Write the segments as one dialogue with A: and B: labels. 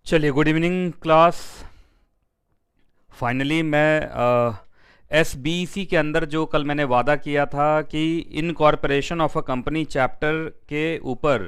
A: चलिए, good evening class. Finally मैं SBC के अंदर जो कल मैंने वादा किया था कि incorporation of a company chapter के ऊपर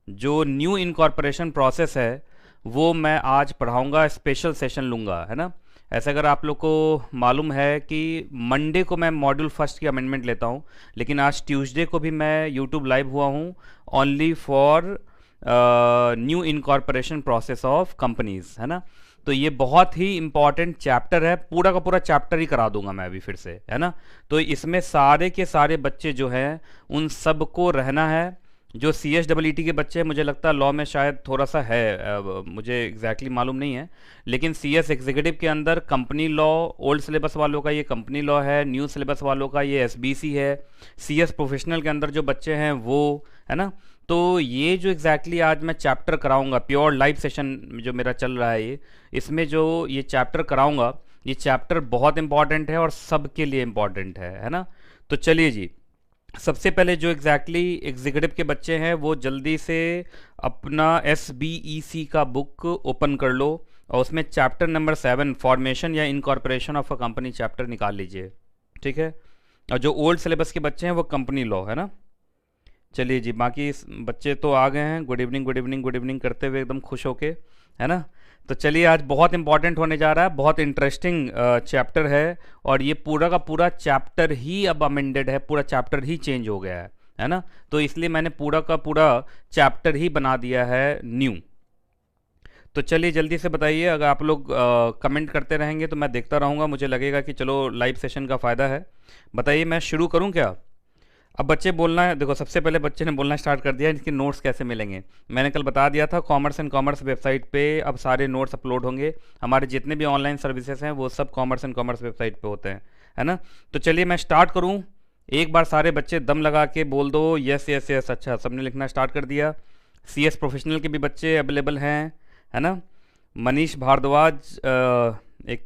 A: जो न्यू इनकॉर्पोरेशन प्रोसेस है वो मैं आज पढ़ाऊंगा, स्पेशल सेशन लूँगा, है ना। ऐसे अगर आप लोग को मालूम है कि मंडे को मैं मॉड्यूल फर्स्ट की अमेंडमेंट लेता हूँ, लेकिन आज ट्यूसडे को भी मैं यूट्यूब लाइव हुआ हूँ only for new incorporation process of companies, है ना। तो ये बहुत ही इंपॉर्टेंट चैप्टर है, पूरा का पूरा चैप्टर ही करा दूंगा मैं अभी फिर से, है ना। तो इसमें सारे के सारे बच्चे जो हैं उन सब को रहना है। जो CSEET के बच्चे हैं, मुझे लगता है लॉ में शायद थोड़ा सा है, मुझे एग्जैक्टली मालूम नहीं है, लेकिन CS एग्जीक्यूटिव के अंदर कंपनी लॉ, ओल्ड सिलेबस वालों का ये कंपनी लॉ है, न्यू सिलेबस वालों का ये SBC है। CS प्रोफेशनल के अंदर जो बच्चे हैं वो, है ना। तो ये जो एग्जैक्टली आज मैं चैप्टर कराऊंगा, प्योर लाइव सेशन जो मेरा चल रहा है, ये इसमें जो ये चैप्टर कराऊंगा, ये चैप्टर बहुत इंपॉर्टेंट है और सबके लिए इंपॉर्टेंट है ना। तो चलिए जी, सबसे पहले जो एग्जैक्टली एग्जीक्यूटिव के बच्चे हैं वो जल्दी से अपना SBEC का बुक ओपन कर लो और उसमें चैप्टर नंबर 7 फॉर्मेशन या incorporation of a company chapter निकाल लीजिए, ठीक है। और जो ओल्ड सिलेबस के बच्चे हैं वो कंपनी लॉ, है ना। चलिए जी, बाकी बच्चे तो आ गए हैं, good evening good evening good evening करते हुए एकदम खुश होके, है ना। तो चलिए, आज बहुत इंपॉर्टेंट होने जा रहा है, बहुत इंटरेस्टिंग चैप्टर है और ये पूरा का पूरा चैप्टर ही अब अमेंडेड है, पूरा चैप्टर ही चेंज हो गया है ना। तो इसलिए मैंने पूरा का पूरा चैप्टर ही बना दिया है न्यू। तो चलिए जल्दी से बताइए, अगर आप लोग कमेंट करते रहेंगे तो मैं देखता रहूँगा, मुझे लगेगा कि चलो लाइव सेशन का फ़ायदा है। बताइए, मैं शुरू करूँ क्या? अब बच्चे बोलना है, देखो सबसे पहले बच्चे ने बोलना स्टार्ट कर दिया इसके नोट्स कैसे मिलेंगे। मैंने कल बता दिया था, कॉमर्स एंड कॉमर्स वेबसाइट पे अब सारे नोट्स अपलोड होंगे। हमारे जितने भी ऑनलाइन सर्विसेज हैं वो सब कॉमर्स एंड कॉमर्स वेबसाइट पे होते हैं, है ना। तो चलिए मैं स्टार्ट करूँ, एक बार सारे बच्चे दम लगा के बोल दो यस यस यस। अच्छा, सबने लिखना स्टार्ट कर दिया। CS प्रोफेशनल के भी बच्चे अवेलेबल हैं, है ना। मनीष भारद्वाज एक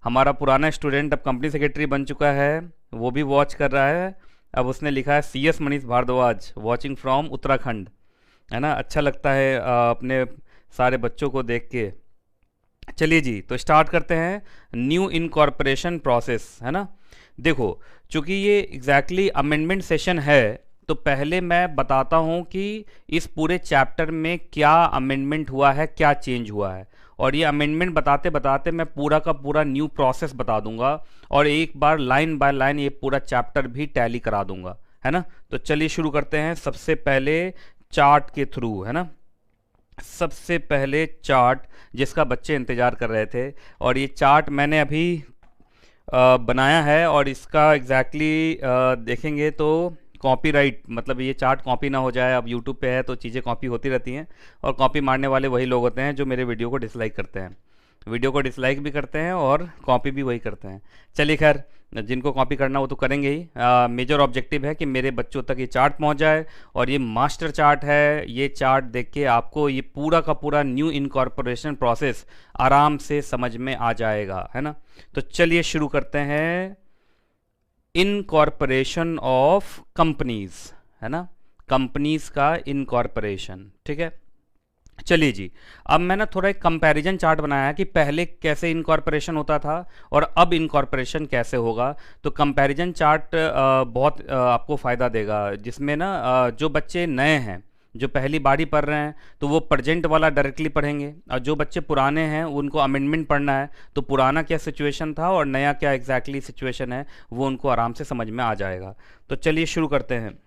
A: हमारा पुराना स्टूडेंट, अब कंपनी सेक्रेटरी बन चुका है, वो भी वॉच कर रहा है। अब उसने लिखा है CS Manish Bhardwaj watching from Uttarakhand, है ना। अच्छा लगता है अपने सारे बच्चों को देख के। चलिए जी, तो स्टार्ट करते हैं न्यू इनकॉर्पोरेशन प्रोसेस, है ना। देखो, चूंकि ये एग्जैक्टली अमेंडमेंट सेशन है तो पहले मैं बताता हूँ कि इस पूरे चैप्टर में क्या अमेंडमेंट हुआ है, क्या चेंज हुआ है। और ये अमेंडमेंट बताते बताते मैं पूरा का पूरा न्यू प्रोसेस बता दूंगा और एक बार लाइन बाय लाइन ये पूरा चैप्टर भी टैली करा दूंगा, है ना। तो चलिए शुरू करते हैं सबसे पहले चार्ट के थ्रू, है ना। सबसे पहले चार्ट जिसका बच्चे इंतजार कर रहे थे, और ये चार्ट मैंने अभी बनाया है और इसका एग्जैक्टली देखेंगे तो कॉपीराइट, मतलब ये चार्ट कॉपी ना हो जाए। अब यूट्यूब पे है तो चीज़ें कॉपी होती रहती हैं और कॉपी मारने वाले वही लोग होते हैं जो मेरे वीडियो को डिसलाइक करते हैं, वीडियो को डिसलाइक भी करते हैं और कॉपी भी वही करते हैं। चलिए खैर, जिनको कॉपी करना वो तो करेंगे ही। मेजर ऑब्जेक्टिव है कि मेरे बच्चों तक ये चार्ट पहुंच जाए और ये मास्टर चार्ट है। ये चार्ट देख के आपको ये पूरा का पूरा न्यू इनकॉर्पोरेशन प्रोसेस आराम से समझ में आ जाएगा, है ना। तो चलिए शुरू करते हैं इनकॉर्पोरेशन ऑफ कंपनीज, है ना। कंपनीज का इनकॉर्पोरेशन, ठीक है। चलिए जी, अब मैं ना थोड़ा एक कंपैरिजन चार्ट बनाया है कि पहले कैसे इनकॉर्पोरेशन होता था और अब इनकॉर्पोरेशन कैसे होगा। तो कंपैरिजन चार्ट बहुत आपको फ़ायदा देगा, जिसमें ना जो बच्चे नए हैं, जो पहली बारी पढ़ रहे हैं, तो वो प्रेजेंट वाला डायरेक्टली पढ़ेंगे, और जो बच्चे पुराने हैं उनको अमेंडमेंट पढ़ना है, तो पुराना क्या सिचुएशन था और नया क्या एग्जैक्टली सिचुएशन है वो उनको आराम से समझ में आ जाएगा। तो चलिए शुरू करते हैं।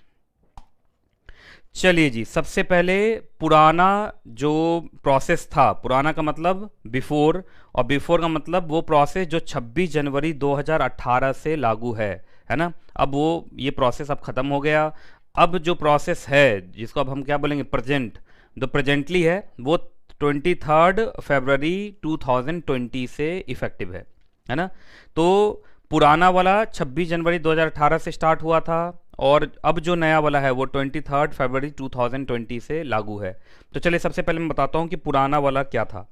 A: चलिए जी, सबसे पहले पुराना जो प्रोसेस था, पुराना का मतलब बिफोर, और बिफोर का मतलब वो प्रोसेस जो 26 जनवरी 2018 से लागू है ना। अब वो ये प्रोसेस अब ख़त्म हो गया। अब जो प्रोसेस है जिसको अब हम क्या बोलेंगे, प्रेजेंट, जो प्रेजेंटली है वो 23 फरवरी 2020 से इफ़ेक्टिव है ना। तो पुराना वाला 26 जनवरी 2018 से स्टार्ट हुआ था और अब जो नया वाला है वो 23 फरवरी 2020 से लागू है। तो चलिए सबसे पहले मैं बताता हूँ कि पुराना वाला क्या था।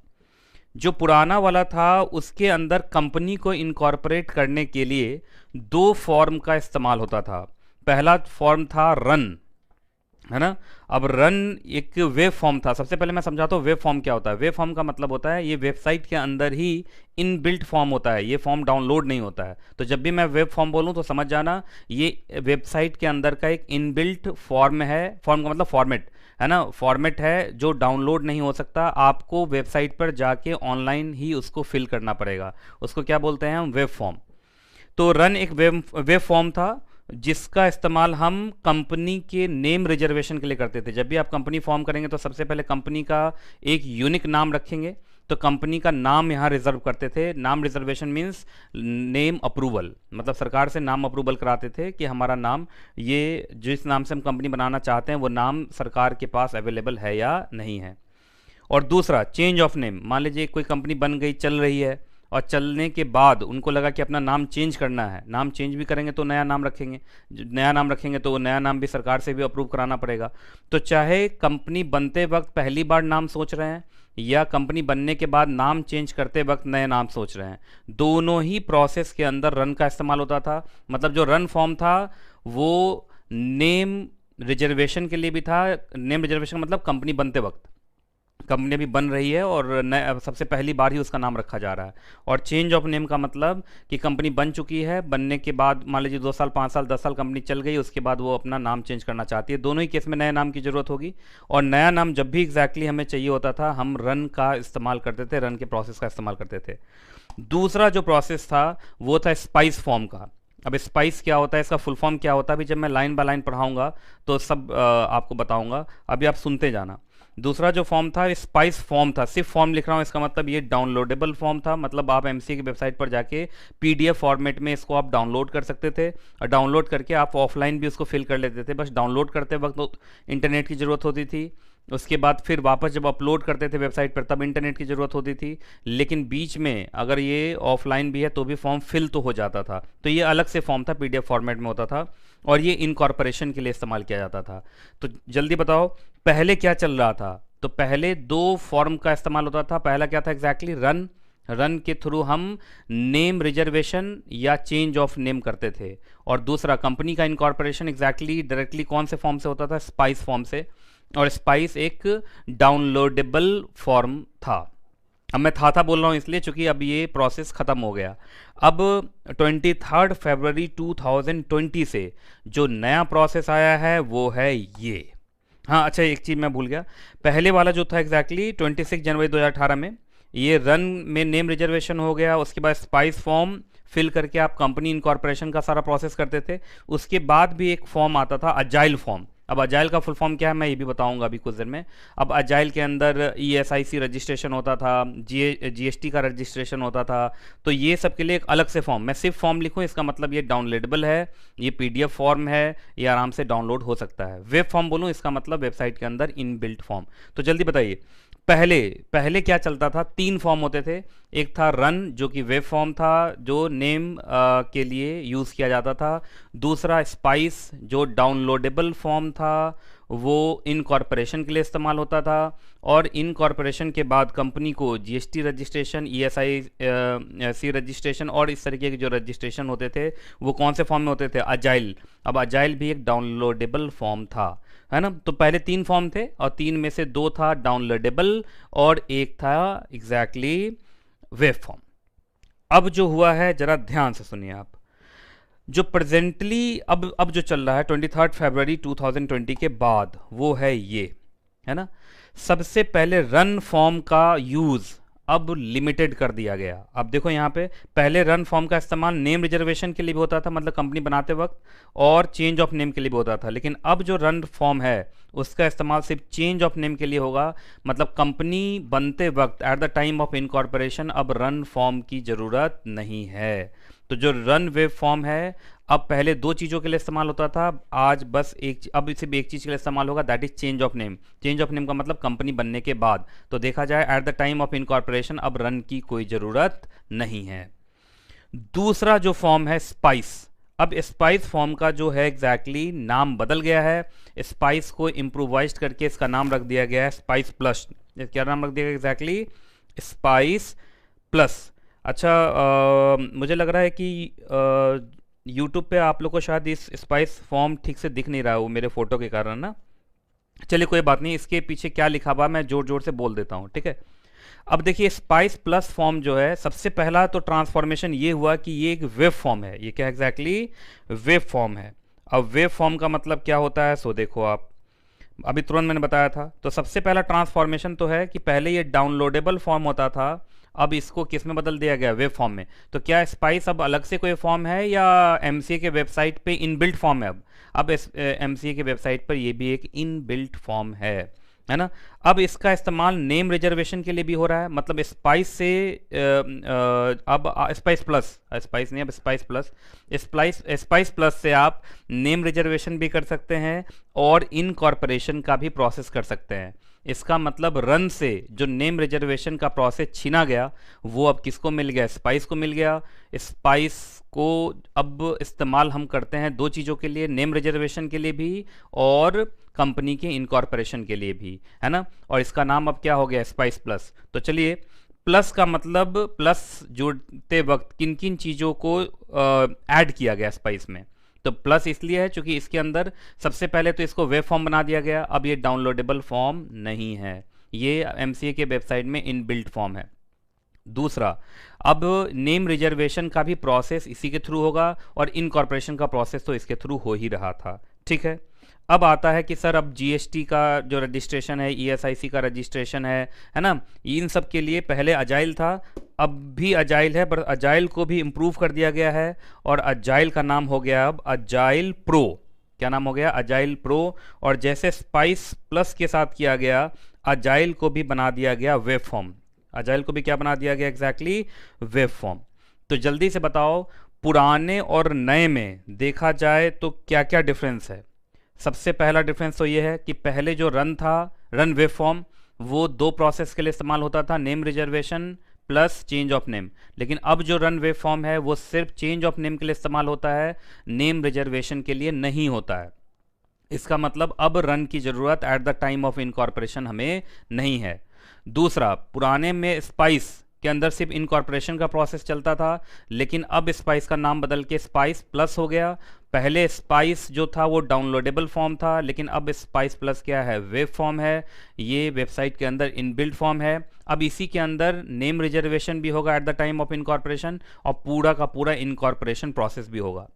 A: जो पुराना वाला था उसके अंदर कंपनी को इनकॉर्पोरेट करने के लिए 2 फॉर्म का इस्तेमाल होता था। पहला फॉर्म था रन, है ना। अब रन एक वेब फॉर्म था। सबसे पहले मैं समझाता हूँ वेब फॉर्म क्या होता है। वेब फॉर्म का मतलब होता है ये वेबसाइट के अंदर ही इनबिल्ट फॉर्म होता है, ये फॉर्म डाउनलोड नहीं होता है। तो जब भी मैं वेब फॉर्म बोलूँ तो समझ जाना ये वेबसाइट के अंदर का एक इनबिल्ट फॉर्म है। फॉर्म का मतलब फॉर्मेट है ना, फॉर्मेट है जो डाउनलोड नहीं हो सकता, आपको वेबसाइट पर जाके ऑनलाइन ही उसको फिल करना पड़ेगा। उसको क्या बोलते हैं हम, वेब फॉर्म। तो रन एक वेब फॉर्म था जिसका इस्तेमाल हम कंपनी के नेम रिजर्वेशन के लिए करते थे। जब भी आप कंपनी फॉर्म करेंगे तो सबसे पहले कंपनी का एक यूनिक नाम रखेंगे। तो कंपनी का नाम यहाँ रिजर्व करते थे। नाम रिजर्वेशन मीन्स नेम अप्रूवल, मतलब सरकार से नाम अप्रूवल कराते थे कि हमारा नाम, ये जिस नाम से हम कंपनी बनाना चाहते हैं वो नाम सरकार के पास अवेलेबल है या नहीं है। और दूसरा चेंज ऑफ नेम। मान लीजिए कोई कंपनी बन गई, चल रही है, और चलने के बाद उनको लगा कि अपना नाम चेंज करना है। नाम चेंज भी करेंगे तो नया नाम रखेंगे, नया नाम रखेंगे तो वो नया नाम भी सरकार से भी अप्रूव कराना पड़ेगा। तो चाहे कंपनी बनते वक्त पहली बार नाम सोच रहे हैं या कंपनी बनने के बाद नाम चेंज करते वक्त नए नाम सोच रहे हैं, दोनों ही प्रोसेस के अंदर रन का इस्तेमाल होता था। मतलब जो रन फॉर्म था वो नेम रिजर्वेशन के लिए भी था। नेम रिजर्वेशन मतलब कंपनी बनते वक्त, कंपनी अभी बन रही है और नए सबसे पहली बार ही उसका नाम रखा जा रहा है। और चेंज ऑफ नेम का मतलब कि कंपनी बन चुकी है, बनने के बाद मान लीजिए 2 साल 5 साल 10 साल कंपनी चल गई, उसके बाद वो अपना नाम चेंज करना चाहती है। दोनों ही केस में नए नाम की ज़रूरत होगी। और नया नाम जब भी एग्जैक्टली हमें चाहिए होता था, हम रन का इस्तेमाल करते थे, रन के प्रोसेस का इस्तेमाल करते थे। दूसरा जो प्रोसेस था वो था स्पाइस फॉर्म का। अब स्पाइस क्या होता है, इसका फुल फॉर्म क्या होता है, अभी जब मैं लाइन बाय लाइन पढ़ाऊंगा तो सब आपको बताऊंगा, अभी आप सुनते जाना। दूसरा जो फॉर्म था स्पाइस फॉर्म था। सिर्फ फॉर्म लिख रहा हूँ, इसका मतलब ये डाउनलोडेबल फॉर्म था। मतलब आप एमसीए की वेबसाइट पर जाके पीडीएफ फॉर्मेट में इसको आप डाउनलोड कर सकते थे, और डाउनलोड करके आप ऑफलाइन भी उसको फिल कर लेते थे। बस डाउनलोड करते वक्त तो इंटरनेट की ज़रूरत होती थी, उसके बाद फिर वापस जब अपलोड करते थे वेबसाइट पर तब इंटरनेट की ज़रूरत होती थी। लेकिन बीच में अगर ये ऑफलाइन भी है तो भी फॉर्म फिल तो हो जाता था। तो ये अलग से फॉर्म था, पीडीएफ फॉर्मेट में होता था, और ये इनकॉर्पोरेशन के लिए इस्तेमाल किया जाता था। तो जल्दी बताओ पहले क्या चल रहा था। तो पहले 2 फॉर्म का इस्तेमाल होता था। पहला क्या था एग्जैक्टली, रन। रन के थ्रू हम नेम रिजर्वेशन या चेंज ऑफ नेम करते थे। और दूसरा कंपनी का इनकॉर्पोरेशन एग्जैक्टली डायरेक्टली कौन से फॉर्म से होता था, स्पाइस फॉर्म से। और स्पाइस एक डाउनलोडेबल फॉर्म था। अब मैं था बोल रहा हूँ इसलिए चूंकि अब ये प्रोसेस ख़त्म हो गया। अब 23 फरवरी 2020 से जो नया प्रोसेस आया है वो है ये। हाँ अच्छा, एक चीज़ मैं भूल गया। पहले वाला जो था एग्जैक्टली 26 जनवरी 2018 में ये रन में नेम रिजर्वेशन हो गया। उसके बाद स्पाइस फॉर्म फिल करके आप कंपनी इनकॉर्पोरेशन का सारा प्रोसेस करते थे। उसके बाद भी एक फॉर्म आता था अजाइल फॉर्म। अब अजाइल का फुल फॉर्म क्या है मैं ये भी बताऊंगा अभी कुछ देर में। अब अजाइल के अंदर ईएसआईसी रजिस्ट्रेशन होता था, जीएसटी का रजिस्ट्रेशन होता था। तो ये सब के लिए एक अलग से फॉर्म, मैं सिर्फ फॉर्म लिखूं इसका मतलब ये डाउनलोडेबल है, ये पीडीएफ फॉर्म है, ये आराम से डाउनलोड हो सकता है। वेब फॉर्म बोलूँ इसका मतलब वेबसाइट के अंदर इनबिल्ट फॉर्म। तो जल्दी बताइए पहले पहले क्या चलता था। 3 फॉर्म होते थे। एक था रन जो कि वेब फॉर्म था, जो नेम के लिए यूज़ किया जाता था। दूसरा स्पाइस जो डाउनलोडेबल फॉर्म था, वो इनकॉर्पोरेशन के लिए इस्तेमाल होता था। और इनकॉर्पोरेशन के बाद कंपनी को जीएसटी रजिस्ट्रेशन, ईएसआईसी रजिस्ट्रेशन और इस तरीके के जो रजिस्ट्रेशन होते थे वो कौन से फॉर्म में होते थे, अजाइल। अब अजाइल भी एक डाउनलोडेबल फॉर्म था, है ना। तो पहले 3 फॉर्म थे और 3 में से 2 था डाउनलोडेबल और एक था एग्जैक्टली वेब फॉर्म। अब जो हुआ है जरा ध्यान से सुनिए आप। जो प्रेजेंटली अब जो चल रहा है 23 फरवरी 2020 के बाद वो है ये, है ना। सबसे पहले रन फॉर्म का यूज़ अब लिमिटेड कर दिया गया। अब देखो यहाँ पे पहले रन फॉर्म का इस्तेमाल नेम रिजर्वेशन के लिए भी होता था, मतलब कंपनी बनाते वक्त, और चेंज ऑफ नेम के लिए भी होता था। लेकिन अब जो रन फॉर्म है उसका इस्तेमाल सिर्फ चेंज ऑफ नेम के लिए होगा। मतलब कंपनी बनते वक्त at the time of incorporation अब रन फॉर्म की ज़रूरत नहीं है। तो जो रन वेब फॉर्म है अब पहले 2 चीज़ों के लिए इस्तेमाल होता था, आज बस अब सिर्फ एक चीज़ के लिए इस्तेमाल होगा, that is change of name. Change of name का मतलब कंपनी बनने के बाद। तो देखा जाए at the time of incorporation अब रन की कोई ज़रूरत नहीं है। दूसरा जो फॉर्म है स्पाइस। अब स्पाइस फॉर्म का जो है एग्जैक्टली नाम बदल गया है। स्पाइस को इम्प्रोवाइज करके इसका नाम रख दिया गया है स्पाइस प्लस। क्या नाम रख दिया गया एग्जैक्टली, स्पाइस प्लस। अच्छा मुझे लग रहा है कि यूट्यूब पे आप लोग को शायद इस स्पाइस फॉर्म ठीक से दिख नहीं रहा है वो मेरे फ़ोटो के कारण ना। चलिए कोई बात नहीं, इसके पीछे क्या लिखा हुआ मैं जोर जोर से बोल देता हूँ, ठीक है। अब देखिए स्पाइस प्लस फॉर्म जो है, सबसे पहला तो ट्रांसफॉर्मेशन ये हुआ कि ये एक वेब फॉर्म है। ये क्या एग्जैक्टली वेब फॉर्म है। अब वेब फॉर्म का मतलब क्या होता है, सो देखो आप, अभी तुरंत मैंने बताया था। तो सबसे पहला ट्रांसफॉर्मेशन तो है कि पहले ये डाउनलोडेबल फॉर्म होता था, अब इसको किस में बदल दिया गया, वेब फॉर्म में। तो क्या स्पाइस अब अलग से कोई फॉर्म है या एमसीए के वेबसाइट पे इनबिल्ट फॉर्म है? अब एमसीए के वेबसाइट पर ये भी एक इनबिल्ट फॉर्म है ना। अब इसका इस्तेमाल नेम रिजर्वेशन के लिए भी हो रहा है, मतलब स्पाइस से अब स्पाइस प्लस, स्पाइस नहीं अब स्पाइस प्लस, स्पाइस प्लस से आप नेम रिजर्वेशन भी कर सकते हैं और इनकॉर्पोरेशन का भी प्रोसेस कर सकते हैं। इसका मतलब रन से जो नेम रिजर्वेशन का प्रोसेस छीना गया वो अब किसको मिल गया, स्पाइस को मिल गया। स्पाइस को अब इस्तेमाल हम करते हैं दो चीज़ों के लिए, नेम रिजर्वेशन के लिए भी और कंपनी के इनकॉर्पोरेशन के लिए भी, है ना। और इसका नाम अब क्या हो गया, स्पाइस प्लस। तो चलिए, प्लस का मतलब प्लस जोड़ते वक्त किन किन चीज़ों को ऐड किया गया स्पाइस में। तो प्लस इसलिए है क्योंकि इसके अंदर सबसे पहले तो इसको वेब फॉर्म बना दिया गया, अब ये डाउनलोडेबल फॉर्म नहीं है, ये एमसीए के वेबसाइट में इनबिल्ट फॉर्म है। दूसरा, अब नेम रिजर्वेशन का भी प्रोसेस इसी के थ्रू होगा और इनकॉर्पोरेशन का प्रोसेस तो इसके थ्रू हो ही रहा था, ठीक है। अब आता है कि सर अब जीएसटी का जो रजिस्ट्रेशन है, ईएसआईसी का रजिस्ट्रेशन है ना, इन सब के लिए पहले अजाइल था, अब भी अजाइल है, पर अजाइल को भी इम्प्रूव कर दिया गया है और अजाइल का नाम हो गया अब अजाइल प्रो। क्या नाम हो गया, अजाइल प्रो। और जैसे स्पाइस प्लस के साथ किया गया, अजाइल को भी बना दिया गया वेब फॉर्म। अजाइल को भी क्या बना दिया गया, एग्जैक्टली वेब फॉर्म। तो जल्दी से बताओ, पुराने और नए में देखा जाए तो क्या क्या डिफरेंस है। सबसे पहला डिफरेंस तो ये है कि पहले जो रन था, रन वेब फॉर्म, वो दो प्रोसेस के लिए इस्तेमाल होता था, name reservation plus change of name. लेकिन अब जो रन वेब फॉर्म है वो सिर्फ चेंज ऑफ नेम के लिए इस्तेमाल होता है, नेम रिजर्वेशन के लिए नहीं होता है। इसका मतलब अब रन की ज़रूरत at the time of incorporation हमें नहीं है। दूसरा, पुराने में स्पाइस के अंदर सिर्फ इनकॉर्पोरेशन का प्रोसेस चलता था, लेकिन अब स्पाइस का नाम बदल के स्पाइस प्लस हो गया। पहले स्पाइस जो था वो डाउनलोडेबल फॉर्म था, लेकिन अब स्पाइस प्लस क्या है, वेब फॉर्म है। ये वेबसाइट के अंदर इनबिल्ट फॉर्म है। अब इसी के अंदर नेम रिजर्वेशन भी होगा at the time of incorporation और पूरा का पूरा इनकॉर्पोरेशन प्रोसेस भी होगा।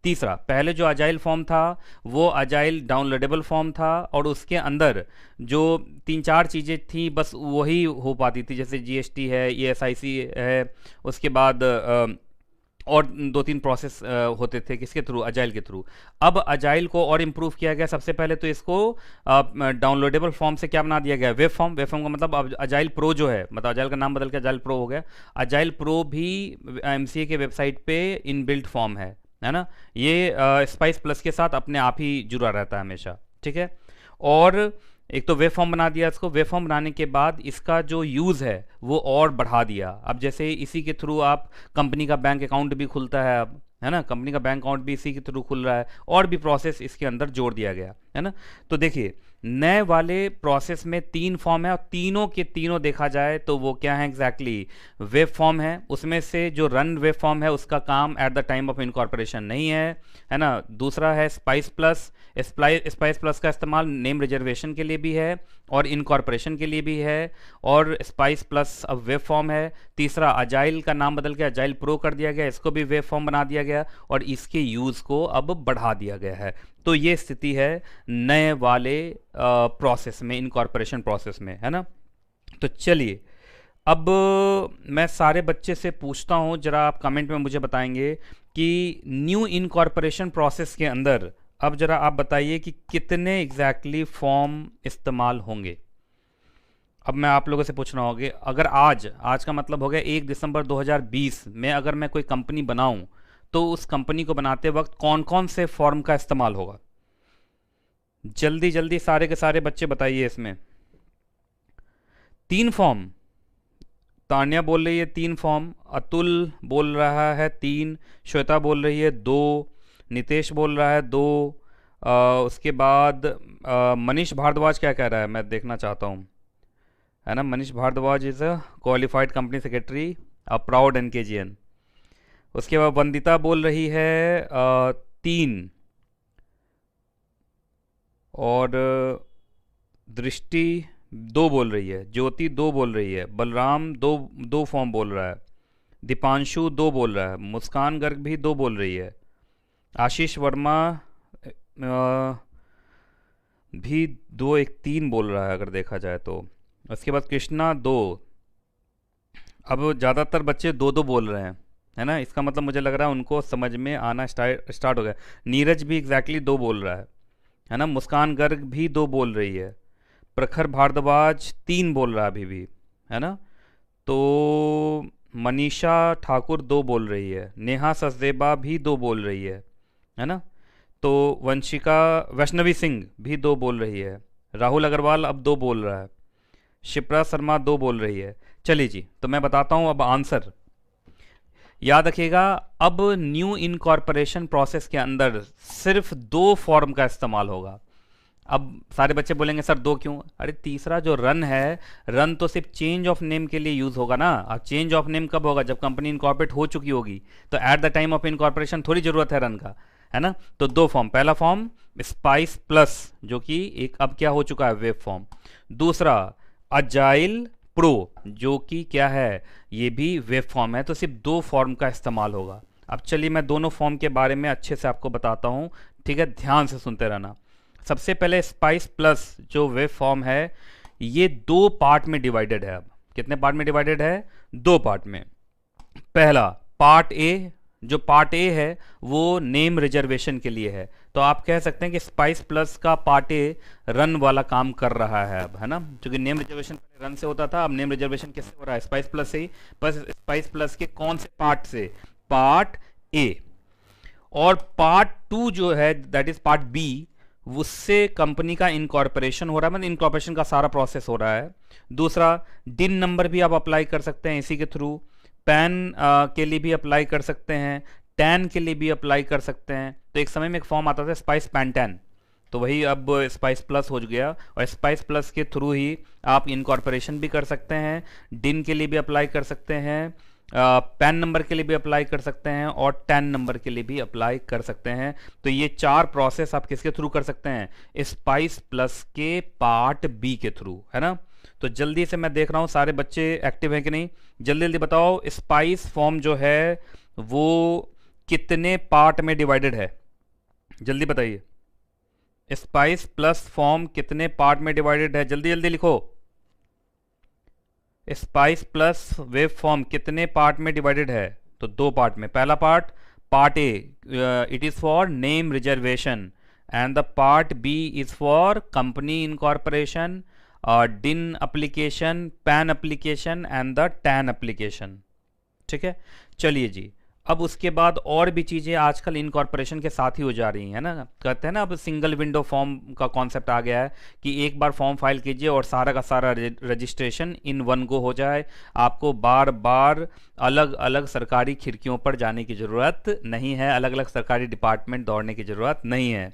A: तीसरा, पहले जो अजाइल फॉर्म था वो अजाइल डाउनलोडेबल फॉर्म था और उसके अंदर जो तीन चार चीज़ें थी बस वही हो पाती थी, जैसे जीएसटी है, ईएसआईसी है, उसके बाद और दो तीन प्रोसेस होते थे किसके थ्रू, अजाइल के थ्रू। अब अजाइल को और इम्प्रूव किया गया। सबसे पहले तो इसको डाउनलोडेबल फॉर्म से क्या बना दिया गया, वेब फॉर्म। वेब फॉर्म का मतलब अब अजाइल प्रो जो है, मतलब अजाइल का नाम बदल के अजाइल प्रो हो गया। अजाइल प्रो भी एमसीए के वेबसाइट पे इनबिल्ट फॉर्म है ना। ये स्पाइस प्लस के साथ अपने आप ही जुड़ा रहता है हमेशा, ठीक है। और एक तो वेब फॉर्म बना दिया इसको, वेब फॉर्म बनाने के बाद इसका जो यूज़ है वो और बढ़ा दिया। अब जैसे इसी के थ्रू आप कंपनी का बैंक अकाउंट भी खुलता है अब, है ना, कंपनी का बैंक अकाउंट भी इसी के थ्रू खुल रहा है और भी प्रोसेस इसके अंदर जोड़ दिया गया है ना। तो देखिए, नए वाले प्रोसेस में तीन फॉर्म है और तीनों के तीनों देखा जाए तो वो क्या है, एग्जैक्टली वेब फॉर्म है। उसमें से जो रन वेब फॉर्म है उसका काम at the time of incorporation नहीं है ना। दूसरा है स्पाइस प्लस। स्पाइस प्लस का इस्तेमाल नेम रिजर्वेशन के लिए भी है और इनकॉर्पोरेशन के लिए भी है, और स्पाइस प्लस अब वेब फॉर्म है। तीसरा, अजाइल का नाम बदल के अजाइल प्रो कर दिया गया, इसको भी वेब फॉर्म बना दिया गया और इसके यूज़ को अब बढ़ा दिया गया है। तो ये स्थिति है नए वाले प्रोसेस में, इनकॉर्पोरेशन प्रोसेस में, है ना। तो चलिए, अब मैं सारे बच्चे से पूछता हूँ, जरा आप कमेंट में मुझे बताएंगे कि न्यू इनकॉर्पोरेशन प्रोसेस के अंदर अब जरा आप बताइए कि कितने एग्जैक्टली फॉर्म इस्तेमाल होंगे। अब मैं आप लोगों से पूछ रहा हूँ, अगर आज का मतलब हो गया 1 दिसंबर 2020 में अगर मैं कोई कंपनी बनाऊं तो उस कंपनी को बनाते वक्त कौन कौन से फॉर्म का इस्तेमाल होगा। जल्दी जल्दी सारे के सारे बच्चे बताइए। इसमें 3 फॉर्म, तान्या बोल रही है 3 फॉर्म, अतुल बोल रहा है 3, श्वेता बोल रही है 2, नितेश बोल रहा है 2, उसके बाद मनीष भारद्वाज क्या कह रहा है मैं देखना चाहता हूँ, है ना। Manish Bhardwaj is a qualified company secretary, a proud NKGN. उसके बाद वंदिता बोल रही है 3, और दृष्टि दो बोल रही है, ज्योति दो बोल रही है, बलराम दो दो फॉर्म बोल रहा है, दीपांशु दो बोल रहा है, मुस्कान गर्ग भी दो बोल रही है, आशीष वर्मा भी दो एक तीन बोल रहा है अगर देखा जाए तो। उसके बाद कृष्णा दो। अब ज़्यादातर बच्चे दो दो बोल रहे हैं, है ना, इसका मतलब मुझे लग रहा है उनको समझ में आना स्टार्ट हो गया। नीरज भी एग्जैक्टली दो बोल रहा है ना, मुस्कान गर्ग भी दो बोल रही है, प्रखर भारद्वाज तीन बोल रहा है अभी भी, है ना। तो मनीषा ठाकुर दो बोल रही है, नेहा सचदेवा भी दो बोल रही है ना। तो वंशिका वैष्णवी सिंह भी दो बोल रही है, राहुल अग्रवाल अब दो बोल रहा है, शिप्रा शर्मा दो बोल रही है। चलिए जी, तो मैं बताता हूँ अब आंसर। याद रखिएगा, अब न्यू इनकॉर्पोरेशन प्रोसेस के अंदर सिर्फ दो फॉर्म का इस्तेमाल होगा। अब सारे बच्चे बोलेंगे सर दो क्यों? अरे तीसरा जो रन है, रन तो सिर्फ चेंज ऑफ नेम के लिए यूज होगा ना। अब चेंज ऑफ नेम कब होगा? जब कंपनी इनकॉर्पोरेट हो चुकी होगी। तो at the time of incorporation थोड़ी जरूरत है रन का, है ना। तो दो फॉर्म, पहला फॉर्म स्पाइस प्लस जो कि एक अब क्या हो चुका है, वेब फॉर्म। दूसरा अजाइल प्रो जो कि क्या है, ये भी वेब फॉर्म है। तो सिर्फ दो फॉर्म का इस्तेमाल होगा। अब चलिए मैं दोनों फॉर्म के बारे में अच्छे से आपको बताता हूँ, ठीक है, ध्यान से सुनते रहना। सबसे पहले स्पाइस प्लस जो वेब फॉर्म है, ये दो पार्ट में डिवाइडेड है। अब कितने पार्ट में डिवाइडेड है? दो पार्ट में। पहला पार्ट ए, जो पार्ट ए है वो नेम रिजर्वेशन के लिए है। तो आप कह सकते हैं कि स्पाइस प्लस का पार्ट ए रन वाला काम कर रहा है अब, है ना, क्योंकि नेम रिजर्वेशन पहले रन से होता था, अब नेम रिजर्वेशन किससे हो रहा है? स्पाइस प्लस से ही। बस स्पाइस प्लस के कौन से पार्ट से? Part A. और पार्ट टू जो है, दैट इज पार्ट बी, उससे कंपनी का इनकॉर्पोरेशन हो रहा है, मतलब इनकॉर्पोरेशन का सारा प्रोसेस हो रहा है। दूसरा डिन नंबर भी आप अप्लाई कर सकते हैं इसी के थ्रू, पैन के लिए भी अप्लाई कर सकते हैं, टैन के लिए भी अप्लाई कर सकते हैं। तो एक समय में एक फॉर्म आता था स्पाइस पैन टैन, तो वही अब स्पाइस प्लस हो गया। और स्पाइस प्लस के थ्रू ही आप इनकॉर्पोरेशन भी कर सकते हैं, डिन के लिए भी अप्लाई कर सकते हैं, पैन नंबर के लिए भी अप्लाई कर सकते हैं, और टैन नंबर के लिए भी अप्लाई कर सकते हैं। तो ये चार प्रोसेस आप किसके थ्रू कर सकते हैं? स्पाइस प्लस के पार्ट बी के थ्रू, है ना। तो जल्दी से मैं देख रहा हूं सारे बच्चे एक्टिव हैं कि नहीं, जल्दी जल्दी बताओ। स्पाइस फॉर्म जो है वो कितने पार्ट में डिवाइडेड है? जल्दी बताइए। स्पाइस प्लस फॉर्म कितने पार्ट में डिवाइडेड है? जल्दी जल्दी लिखो। स्पाइस प्लस वेब फॉर्म कितने पार्ट में डिवाइडेड है? तो दो पार्ट में। पहला part, part A, it is for name reservation, and the part B is for company incorporation, DIN application, PAN application and the TAN application. ठीक है, चलिए जी। अब उसके बाद और भी चीज़ें आजकल इनकॉर्पोरेशन के साथ ही हो जा रही हैं ना। कहते हैं ना, अब सिंगल विंडो फॉर्म का कॉन्सेप्ट आ गया है कि एक बार फॉर्म फाइल कीजिए और सारा का सारा रजिस्ट्रेशन इन वन गो हो जाए। आपको बार बार अलग अलग सरकारी खिड़कियों पर जाने की ज़रूरत नहीं है, अलग अलग सरकारी डिपार्टमेंट दौड़ने की ज़रूरत नहीं है।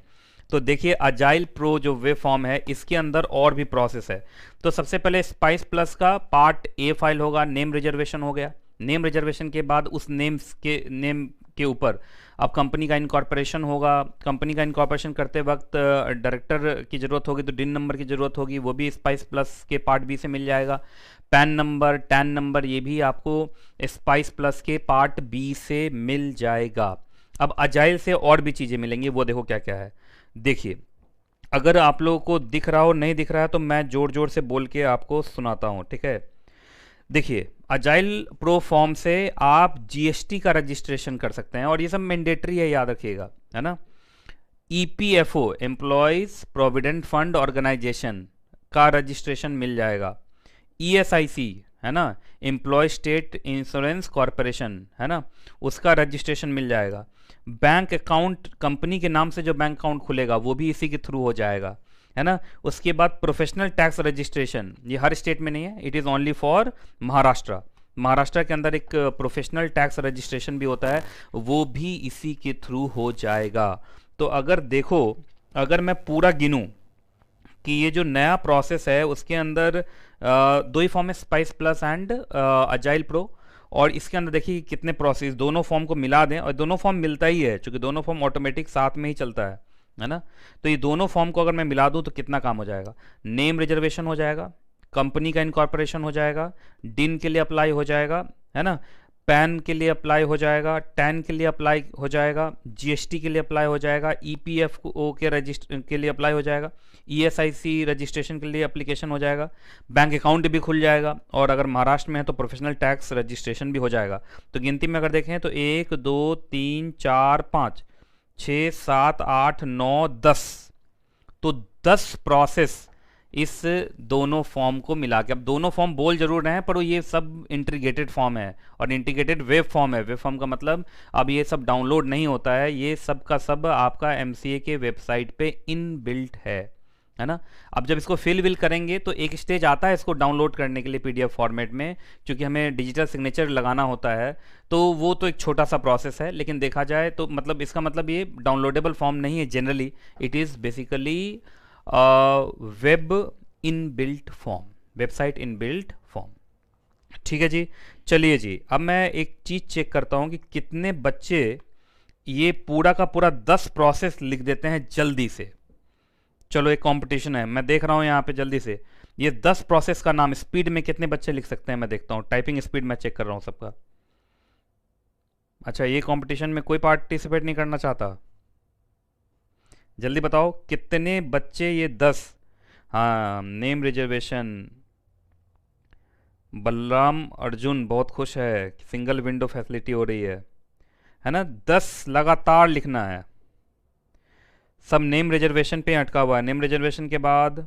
A: तो देखिए, अजाइल प्रो जो वेब फॉर्म है, इसके अंदर और भी प्रोसेस है। तो सबसे पहले स्पाइस प्लस का पार्ट ए फाइल होगा, नेम रिजर्वेशन हो गया। नेम रिजर्वेशन के बाद उस नेम के ऊपर अब कंपनी का इनकॉर्पोरेशन होगा। कंपनी का इनकॉर्पोरेशन करते वक्त डायरेक्टर की ज़रूरत होगी, तो डिन नंबर की ज़रूरत होगी, वो भी स्पाइस प्लस के पार्ट बी से मिल जाएगा। पैन नंबर, टैन नंबर, ये भी आपको स्पाइस प्लस के पार्ट बी से मिल जाएगा। अब अजाइल से और भी चीज़ें मिलेंगी, वो देखो क्या क्या है। देखिए, अगर आप लोगों को दिख रहा हो, नहीं दिख रहा है, तो मैं जोर जोर से बोल के आपको सुनाता हूँ, ठीक है। देखिए, अजाइल प्रो फॉर्म से आप जीएसटी का रजिस्ट्रेशन कर सकते हैं, और ये सब मैंडेटरी है, याद रखिएगा, है ना। EPFO, employees provident fund organisation का रजिस्ट्रेशन मिल जाएगा। ईएसआईसी, है ना, एम्प्लॉय स्टेट इंश्योरेंस कॉरपोरेशन, है ना, उसका रजिस्ट्रेशन मिल जाएगा। बैंक अकाउंट, कंपनी के नाम से जो बैंक अकाउंट खुलेगा वो भी इसी के थ्रू हो जाएगा, है ना। उसके बाद प्रोफेशनल टैक्स रजिस्ट्रेशन, ये हर स्टेट में नहीं है, it is only for Maharashtra. Maharashtra के अंदर एक प्रोफेशनल टैक्स रजिस्ट्रेशन भी होता है, वो भी इसी के थ्रू हो जाएगा। तो अगर देखो, अगर मैं पूरा गिनूं कि ये जो नया प्रोसेस है उसके अंदर दो ही फॉर्म है, spice plus and agile pro, और इसके अंदर देखिए कितने प्रोसेस, दोनों फॉर्म को मिला दें, और दोनों फॉर्म मिलता ही है, क्योंकि दोनों फॉर्म ऑटोमेटिक साथ में ही चलता है ना। तो ये दोनों फॉर्म को अगर मैं मिला दूं तो कितना काम हो जाएगा, नेम रिजर्वेशन हो जाएगा, कंपनी का इनकॉर्पोरेशन हो जाएगा, डिन के लिए अप्लाई हो जाएगा, है ना, पैन के लिए अप्लाई हो जाएगा, टैन के लिए अप्लाई हो जाएगा, जीएसटी के लिए अप्लाई हो जाएगा, ईपीएफओ के रजिस्टर के लिए अप्लाई हो जाएगा, ईएसआईसी रजिस्ट्रेशन के लिए एप्लीकेशन हो जाएगा, बैंक अकाउंट भी खुल जाएगा, और अगर महाराष्ट्र में है तो प्रोफेशनल टैक्स रजिस्ट्रेशन भी हो जाएगा। तो गिनती में अगर देखें तो 1 2 3 4 5 6 7 8 9 10, तो 10 प्रोसेस इस दोनों फॉर्म को मिला के। अब दोनों फॉर्म बोल जरूर रहे हैं पर ये सब इंटीग्रेटेड फॉर्म है और इंटीग्रेटेड वेब फॉर्म है। वेब फॉर्म का मतलब अब ये सब डाउनलोड नहीं होता है, ये सब का सब आपका एमसीए के वेबसाइट पे इनबिल्ट है ना। अब जब इसको फिल विल करेंगे तो एक स्टेज आता है इसको डाउनलोड करने के लिए पीडीएफ फॉर्मेट में, क्योंकि हमें डिजिटल सिग्नेचर लगाना होता है, तो वो तो एक छोटा सा प्रोसेस है। लेकिन देखा जाए तो मतलब इसका मतलब ये डाउनलोडेबल फॉर्म नहीं है generally, it is basically web inbuilt form, website inbuilt form. ठीक है जी। चलिए जी, अब मैं एक चीज़ चेक करता हूँ कि कितने बच्चे ये पूरा का पूरा 10 प्रोसेस लिख देते हैं जल्दी से। चलो एक कंपटीशन है, मैं देख रहा हूँ यहाँ पे जल्दी से ये 10 प्रोसेस का नाम स्पीड में कितने बच्चे लिख सकते हैं, मैं देखता हूँ। टाइपिंग स्पीड मैं चेक कर रहा हूँ सबका। अच्छा, ये कंपटीशन में कोई पार्टिसिपेट नहीं करना चाहता? जल्दी बताओ कितने बच्चे ये 10। हाँ, नेम रिजर्वेशन, बलराम अर्जुन बहुत खुश है, सिंगल विंडो फैसिलिटी हो रही है ना। 10 लगातार लिखना है, सब नेम रिजर्वेशन पे अटका हुआ है। नेम रिजर्वेशन के बाद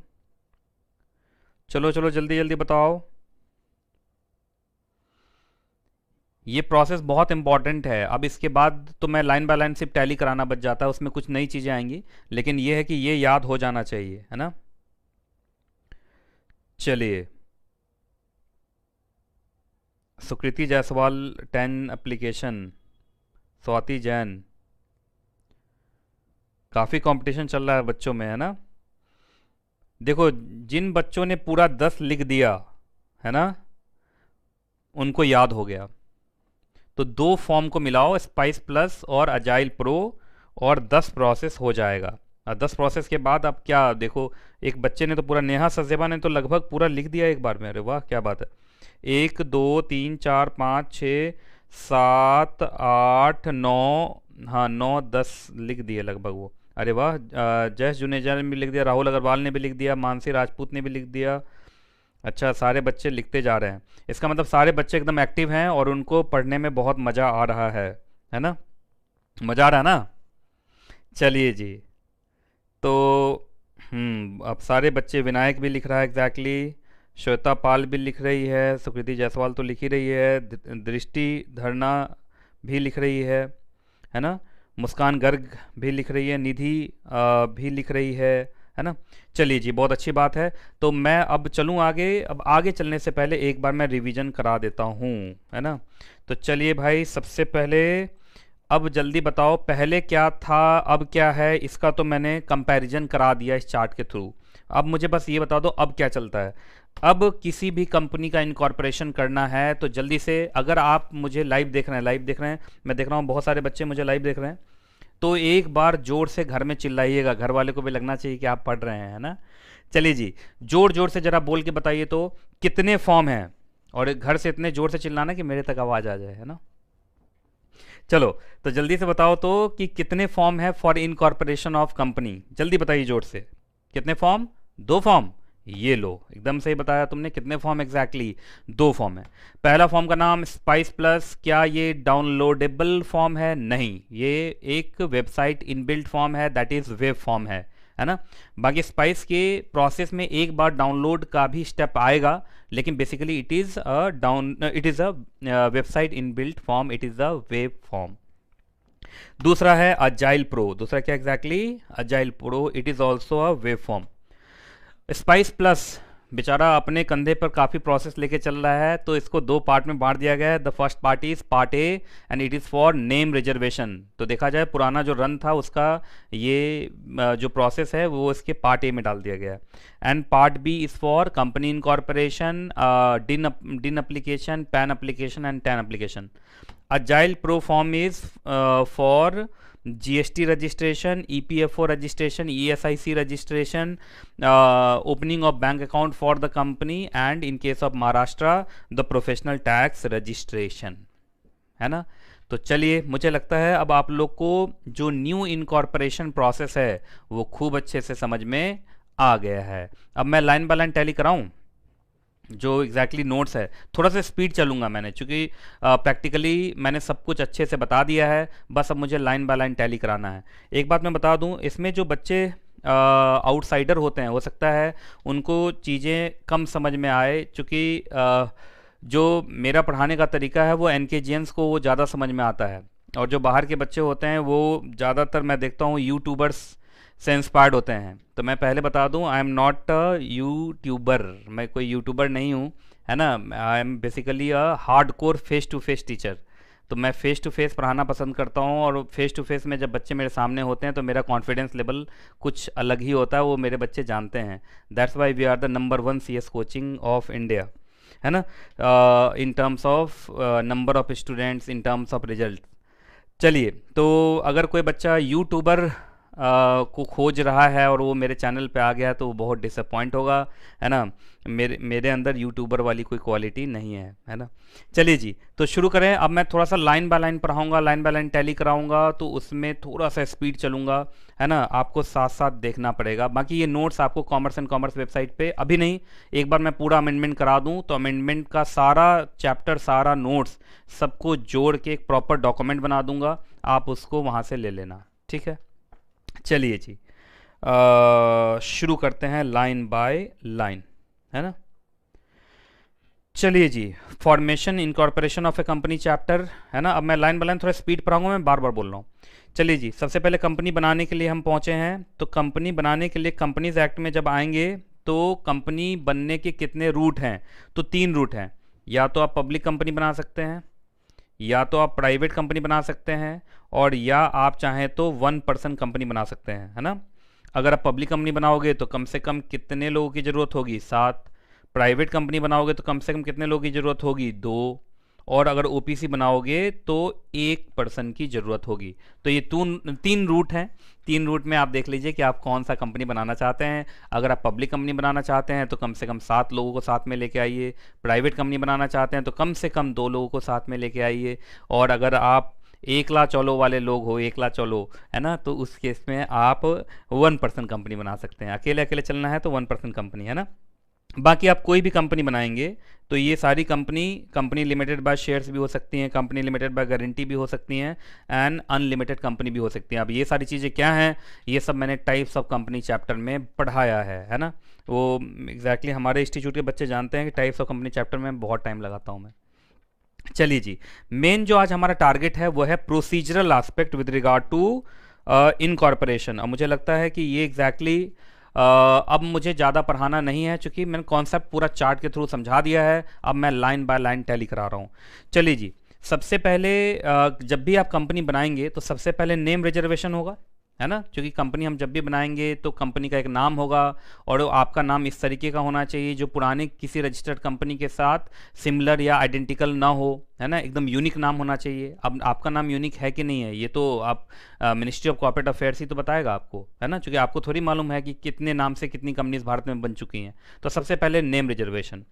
A: चलो चलो जल्दी जल्दी बताओ। ये प्रोसेस बहुत इंपॉर्टेंट है। अब इसके बाद तो मैं लाइन बाय लाइन सिर्फ टैली कराना बच जाता है, उसमें कुछ नई चीज़ें आएंगी, लेकिन ये है कि ये याद हो जाना चाहिए, है ना। चलिए, सुकृति जायसवाल 10 एप्लीकेशन, स्वाति जैन, काफ़ी कंपटीशन चल रहा है बच्चों में, है ना। देखो, जिन बच्चों ने पूरा 10 लिख दिया है ना, उनको याद हो गया। तो 2 फॉर्म को मिलाओ, स्पाइस प्लस और अजाइल प्रो, और 10 प्रोसेस हो जाएगा। और 10 प्रोसेस के बाद अब क्या देखो, एक बच्चे ने तो पूरा, नेहा सचदेवा ने तो लगभग पूरा लिख दिया एक बार में। अरे वाह, क्या बात है। 1 2 3 4 5 6 7 8 9, हाँ 9 10 लिख दिए लगभग वो। अरे वाह, जयेश जुनेजा ने भी लिख दिया, राहुल अग्रवाल ने भी लिख दिया, मानसी राजपूत ने भी लिख दिया। अच्छा, सारे बच्चे लिखते जा रहे हैं, इसका मतलब सारे बच्चे एकदम एक्टिव हैं और उनको पढ़ने में बहुत मज़ा आ रहा है ना। मज़ा आ रहा है ना। चलिए जी, तो अब सारे बच्चे, विनायक भी लिख रहा है एग्जैक्टली, श्वेता पाल भी लिख रही है, सुकृति जायसवाल तो लिख ही रही है, दृष्टि धरना भी लिख रही है ना, मुस्कान गर्ग भी लिख रही है, निधि भी लिख रही है ना। चलिए जी, बहुत अच्छी बात है। तो मैं अब चलूँ आगे। अब आगे चलने से पहले एक बार मैं रिवीजन करा देता हूँ, है ना। तो चलिए भाई, सबसे पहले अब जल्दी बताओ पहले क्या था अब क्या है, इसका तो मैंने कंपैरिजन करा दिया इस चार्ट के थ्रू। अब मुझे बस ये बता दो अब क्या चलता है। अब किसी भी कंपनी का इनकॉर्पोरेशन करना है तो जल्दी से, अगर आप मुझे लाइव देख रहे हैं, मैं देख रहा हूँ बहुत सारे बच्चे मुझे लाइव देख रहे हैं, तो एक बार जोर से घर में चिल्लाइएगा, घर वाले को भी लगना चाहिए कि आप पढ़ रहे हैं, है ना। चलिए जी, जोर जोर से जरा बोल के बताइए तो कितने फॉर्म हैं, और घर से इतने जोर से चिल्लाना कि मेरे तक आवाज़ आ जाए, है ना। चलो, तो जल्दी से बताओ तो कि कितने फॉर्म है फॉर इनकॉर्पोरेशन ऑफ कंपनी। जल्दी बताइए जोर से, कितने फॉर्म? 2 फॉर्म। ये लो, एकदम सही बताया तुमने। कितने फॉर्म एग्जैक्टली? 2 फॉर्म है। पहला फॉर्म का नाम स्पाइस प्लस। क्या ये डाउनलोडेबल फॉर्म है? नहीं, ये एक वेबसाइट इनबिल्ट फॉर्म है, दैट इज वेब फॉर्म है ना। बाकी स्पाइस के प्रोसेस में एक बार डाउनलोड का भी स्टेप आएगा, लेकिन basically it is a website inbuilt form, it is a web form. दूसरा है अजाइल प्रो। दूसरा क्या exactly? Agile pro, it is also a web form. Spice plus बेचारा अपने कंधे पर काफ़ी प्रोसेस लेके चल रहा है, तो इसको 2 पार्ट में बांट दिया गया है। The first part is part A and it is for name reservation. तो देखा जाए पुराना जो रन था उसका ये जो प्रोसेस है वो इसके पार्ट ए में डाल दिया गया है। And part B is for company incorporation, DIN application, PAN application and TAN application. Agile pro form is for GST registration, EPFO registration, ESIC registration, opening of bank account for the company, and in case of Maharashtra the professional tax registration, है ना। तो चलिए, मुझे लगता है अब आप लोग को जो न्यू इनकॉर्पोरेशन प्रोसेस है वो खूब अच्छे से समझ में आ गया है। अब मैं लाइन बाय लाइन टैली कराऊं जो एग्जैक्टली नोट्स है, थोड़ा सा स्पीड चलूंगा मैंने, चूंकि प्रैक्टिकली मैंने सब कुछ अच्छे से बता दिया है, बस अब मुझे लाइन बाय लाइन टैली कराना है। एक बात मैं बता दूं, इसमें जो बच्चे आउटसाइडर होते हैं, हो सकता है उनको चीज़ें कम समझ में आए, चूँकि जो मेरा पढ़ाने का तरीका है वो एनकेजियंस को वो ज़्यादा समझ में आता है, और जो बाहर के बच्चे होते हैं वो ज़्यादातर मैं देखता हूँ यूट्यूबर्स से इंस्पायर्ड होते हैं। तो मैं पहले बता दूं, I am not a YouTuber, मैं कोई यूट्यूबर नहीं हूँ, है ना। I am basically a hard core face to face teacher. तो मैं फेस टू फेस पढ़ाना पसंद करता हूँ, और फेस टू फेस में जब बच्चे मेरे सामने होते हैं तो मेरा कॉन्फिडेंस लेवल कुछ अलग ही होता है, वो मेरे बच्चे जानते हैं। That's why we are the number 1 CS coaching of India, है ना, in terms of number of students, in terms of result. चलिए, तो अगर कोई बच्चा यूट्यूबर को खोज रहा है और वो मेरे चैनल पे आ गया है तो वो बहुत डिसअपॉइंट होगा, है ना। मेरे अंदर यूट्यूबर वाली कोई क्वालिटी नहीं है ना। चलिए जी, तो शुरू करें। अब मैं थोड़ा सा लाइन बाय लाइन पढ़ाऊंगा, लाइन बाय लाइन टैली कराऊंगा, तो उसमें थोड़ा सा स्पीड चलूंगा, है ना। आपको साथ साथ देखना पड़ेगा। बाकी ये नोट्स आपको कॉमर्स एंड कॉमर्स वेबसाइट पे अभी नहीं, एक बार मैं पूरा अमेंडमेंट करा दूं तो अमेंडमेंट का सारा चैप्टर, सारा नोट्स सबको जोड़ के एक प्रॉपर डॉक्यूमेंट बना दूंगा, आप उसको वहाँ से ले लेना, ठीक है। चलिए जी, शुरू करते हैं लाइन बाय लाइन, है ना। चलिए जी, formation incorporation of a company chapter, है ना। अब मैं लाइन बाय लाइन थोड़ा स्पीड पढ़ाऊंगा, मैं बार बार बोल रहा हूँ। चलिए जी, सबसे पहले कंपनी बनाने के लिए हम पहुँचे हैं। तो कंपनी बनाने के लिए कंपनीज एक्ट में जब आएंगे तो कंपनी बनने के कितने रूट हैं, तो 3 रूट हैं। या तो आप पब्लिक कंपनी बना सकते हैं, या तो आप प्राइवेट कंपनी बना सकते हैं, और या आप चाहें तो 1 पर्सन कंपनी बना सकते हैं, है ना। अगर आप पब्लिक कंपनी बनाओगे तो कम से कम कितने लोगों की ज़रूरत होगी, 7। प्राइवेट कंपनी बनाओगे तो कम से कम कितने लोगों की ज़रूरत होगी, 2। और अगर ओपीसी बनाओगे तो 1 पर्सन की ज़रूरत होगी। तो ये 3 रूट हैं। 3 रूट में आप देख लीजिए कि आप कौन सा कंपनी बनाना चाहते हैं। अगर आप पब्लिक कंपनी बनाना चाहते हैं तो कम से कम 7 लोगों को साथ में लेके आइए। प्राइवेट कंपनी बनाना चाहते हैं तो कम से कम 2 लोगों को साथ में लेके आइए। और अगर आप एकला चलो वाले लोग हो, एकला चलो, है ना, तो उस केस में आप 1 पर्सन कंपनी बना सकते हैं। अकेले अकेले चलना है तो 1 पर्सन कंपनी, है ना। बाकी आप कोई भी कंपनी बनाएंगे तो ये सारी कंपनी लिमिटेड बाय शेयर्स भी हो सकती हैं, कंपनी लिमिटेड बाय गारंटी भी हो सकती हैं, एंड अनलिमिटेड कंपनी भी हो सकती हैं। अब ये सारी चीज़ें क्या हैं, ये सब मैंने टाइप्स ऑफ कंपनी चैप्टर में पढ़ाया है ना। वो एग्जैक्टली हमारे इंस्टीट्यूट के बच्चे जानते हैं कि टाइप्स ऑफ कंपनी चैप्टर में बहुत टाइम लगाता हूँ मैं। चलिए जी, मेन जो आज हमारा टारगेट है वो है procedural aspect with regard to incorporation. अब मुझे लगता है कि ये एग्जैक्टली अब मुझे ज़्यादा पढ़ाना नहीं है, क्योंकि मैंने कॉन्सेप्ट पूरा चार्ट के थ्रू समझा दिया है। अब मैं लाइन बाय लाइन टैली करा रहा हूँ। चलिए जी, सबसे पहले जब भी आप कंपनी बनाएंगे तो सबसे पहले नेम रिजर्वेशन होगा, है ना। क्योंकि कंपनी हम जब भी बनाएंगे तो कंपनी का एक नाम होगा, और आपका नाम इस तरीके का होना चाहिए जो पुराने किसी रजिस्टर्ड कंपनी के साथ सिमिलर या आइडेंटिकल ना हो, है ना। एकदम यूनिक नाम होना चाहिए। अब आपका नाम यूनिक है कि नहीं है ये तो आप मिनिस्ट्री ऑफ कॉर्पोरेट अफेयर्स ही तो बताएगा आपको, है ना, क्योंकि आपको थोड़ी मालूम है कि कितने नाम से कितनी कंपनीज भारत में बन चुकी हैं। तो सबसे पहले नेम रिजर्वेशन।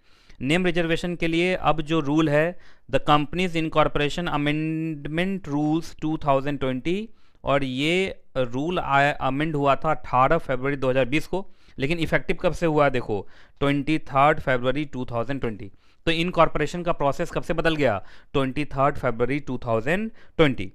A: नेम रिजर्वेशन के लिए अब जो रूल है, the companies incorporation amendment rules 2020, और ये रूल अमेंड हुआ था 18 फरवरी 2020 को, लेकिन इफेक्टिव कब से हुआ देखो, 23 फरवरी 2020। तो इनकॉर्पोरेशन का प्रोसेस कब से बदल गया, 23 फरवरी 2020।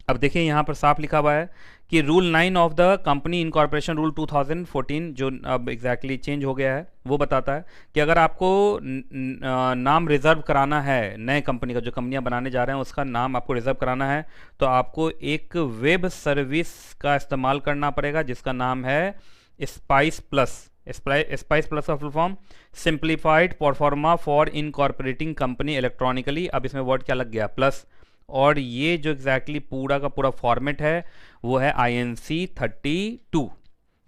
A: अब देखिए यहाँ पर साफ लिखा हुआ है कि rule 9 of the company incorporation rule 2014, जो अब एग्जैक्टली चेंज हो गया है, वो बताता है कि अगर आपको नाम रिजर्व कराना है, नए कंपनी का जो कंपनियां बनाने जा रहे हैं उसका नाम आपको रिजर्व कराना है, तो आपको एक वेब सर्विस का इस्तेमाल करना पड़ेगा जिसका नाम है स्पाइस प्लस। स्पाइस प्लस का full form simplified proforma for incorporating company electronically. अब इसमें वर्ड क्या लग गया, प्लस। और ये जो एग्जैक्टली पूरा का पूरा फॉर्मेट है वो है INC 32,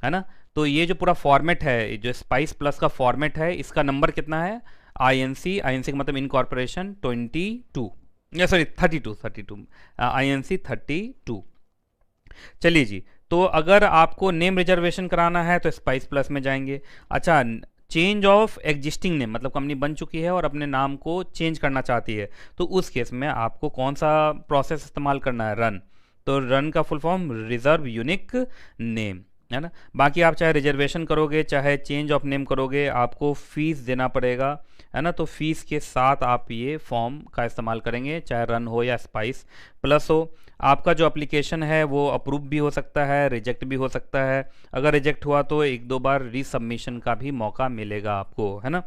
A: है ना। तो ये जो पूरा फॉर्मेट है, जो स्पाइस प्लस का फॉर्मेट है, इसका नंबर कितना है, INC का मतलब इनकॉर्पोरेशन 22, या सॉरी 32, INC 32। चलिए जी, तो अगर आपको नेम रिजर्वेशन कराना है तो स्पाइस प्लस में जाएंगे। अच्छा, चेंज ऑफ एग्जिस्टिंग नेम, मतलब कंपनी बन चुकी है और अपने नाम को चेंज करना चाहती है, तो उस केस में आपको कौन सा प्रोसेस इस्तेमाल करना है? रन। तो रन का full form reserve unique name, है ना। बाकी आप चाहे रिजर्वेशन करोगे चाहे चेंज ऑफ नेम करोगे, आपको फीस देना पड़ेगा, है ना। तो फीस के साथ आप ये फॉर्म का इस्तेमाल करेंगे, चाहे रन हो या स्पाइस प्लस हो। आपका जो एप्लीकेशन है वो अप्रूव भी हो सकता है, रिजेक्ट भी हो सकता है। अगर रिजेक्ट हुआ तो एक दो बार रीसबमिशन का भी मौका मिलेगा आपको, है ना।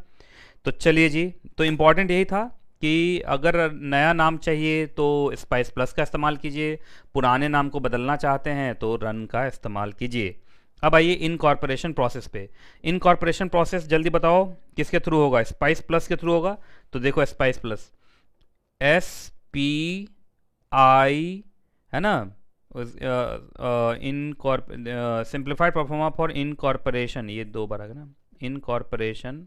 A: तो चलिए जी, तो इम्पॉर्टेंट यही था कि अगर नया नाम चाहिए तो स्पाइस प्लस का इस्तेमाल कीजिए, पुराने नाम को बदलना चाहते हैं तो रन का इस्तेमाल कीजिए। अब आइए इनकॉर्पोरेशन प्रोसेस पे। इनकॉर्पोरेशन प्रोसेस जल्दी बताओ किसके थ्रू होगा? स्पाइस प्लस के थ्रू होगा। तो देखो स्पाइस प्लस, SPI, है ना, सिंप्लीफाइड परफॉर्मा फॉर इनकॉर्पोरेशन, ये दो बार आएगा ना, इनकॉर्पोरेशन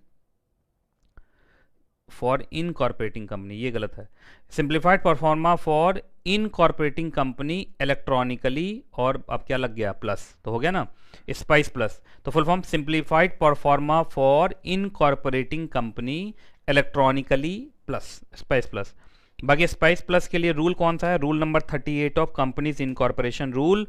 A: फॉर इनकॉर्पोरेटिंग कंपनी, ये गलत है। Simplified pro forma for incorporating company electronically, और अब क्या लग गया? प्लस, तो हो गया ना स्पाइस प्लस। तो full form simplified pro forma for incorporating company electronically plus, spice plus. बाकी स्पाइस प्लस के लिए रूल कौन सा है? Rule number 38 of companies incorporation rule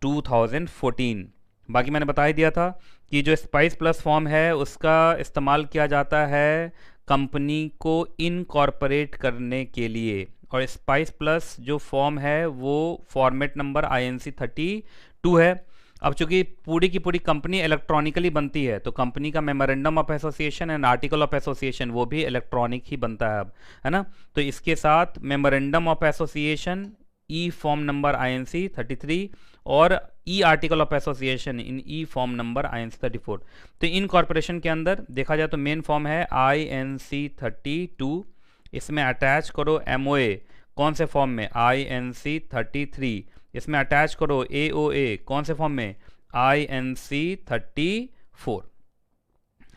A: 2014। बाकी मैंने बता ही दिया था कि जो स्पाइस प्लस फॉर्म है उसका इस्तेमाल किया जाता है कंपनी को इनकॉर्पोरेट करने के लिए, और स्पाइस प्लस जो फॉर्म है वो फॉर्मेट नंबर INC 32 है। अब चूंकि पूरी की पूरी कंपनी इलेक्ट्रॉनिकली बनती है तो कंपनी का memorandum of association and article of association वो भी इलेक्ट्रॉनिक ही बनता है अब, है ना। तो इसके साथ memorandum of association e form number INC 33 और e article of association in e form number INC 34। तो इन कॉर्पोरेशन के अंदर देखा जाए तो मेन फॉर्म है INC 32, इसमें अटैच करो MOA कौन से फॉर्म में? INC 33, इसमें अटैच करो AOA कौन से फॉर्म में? INC 34,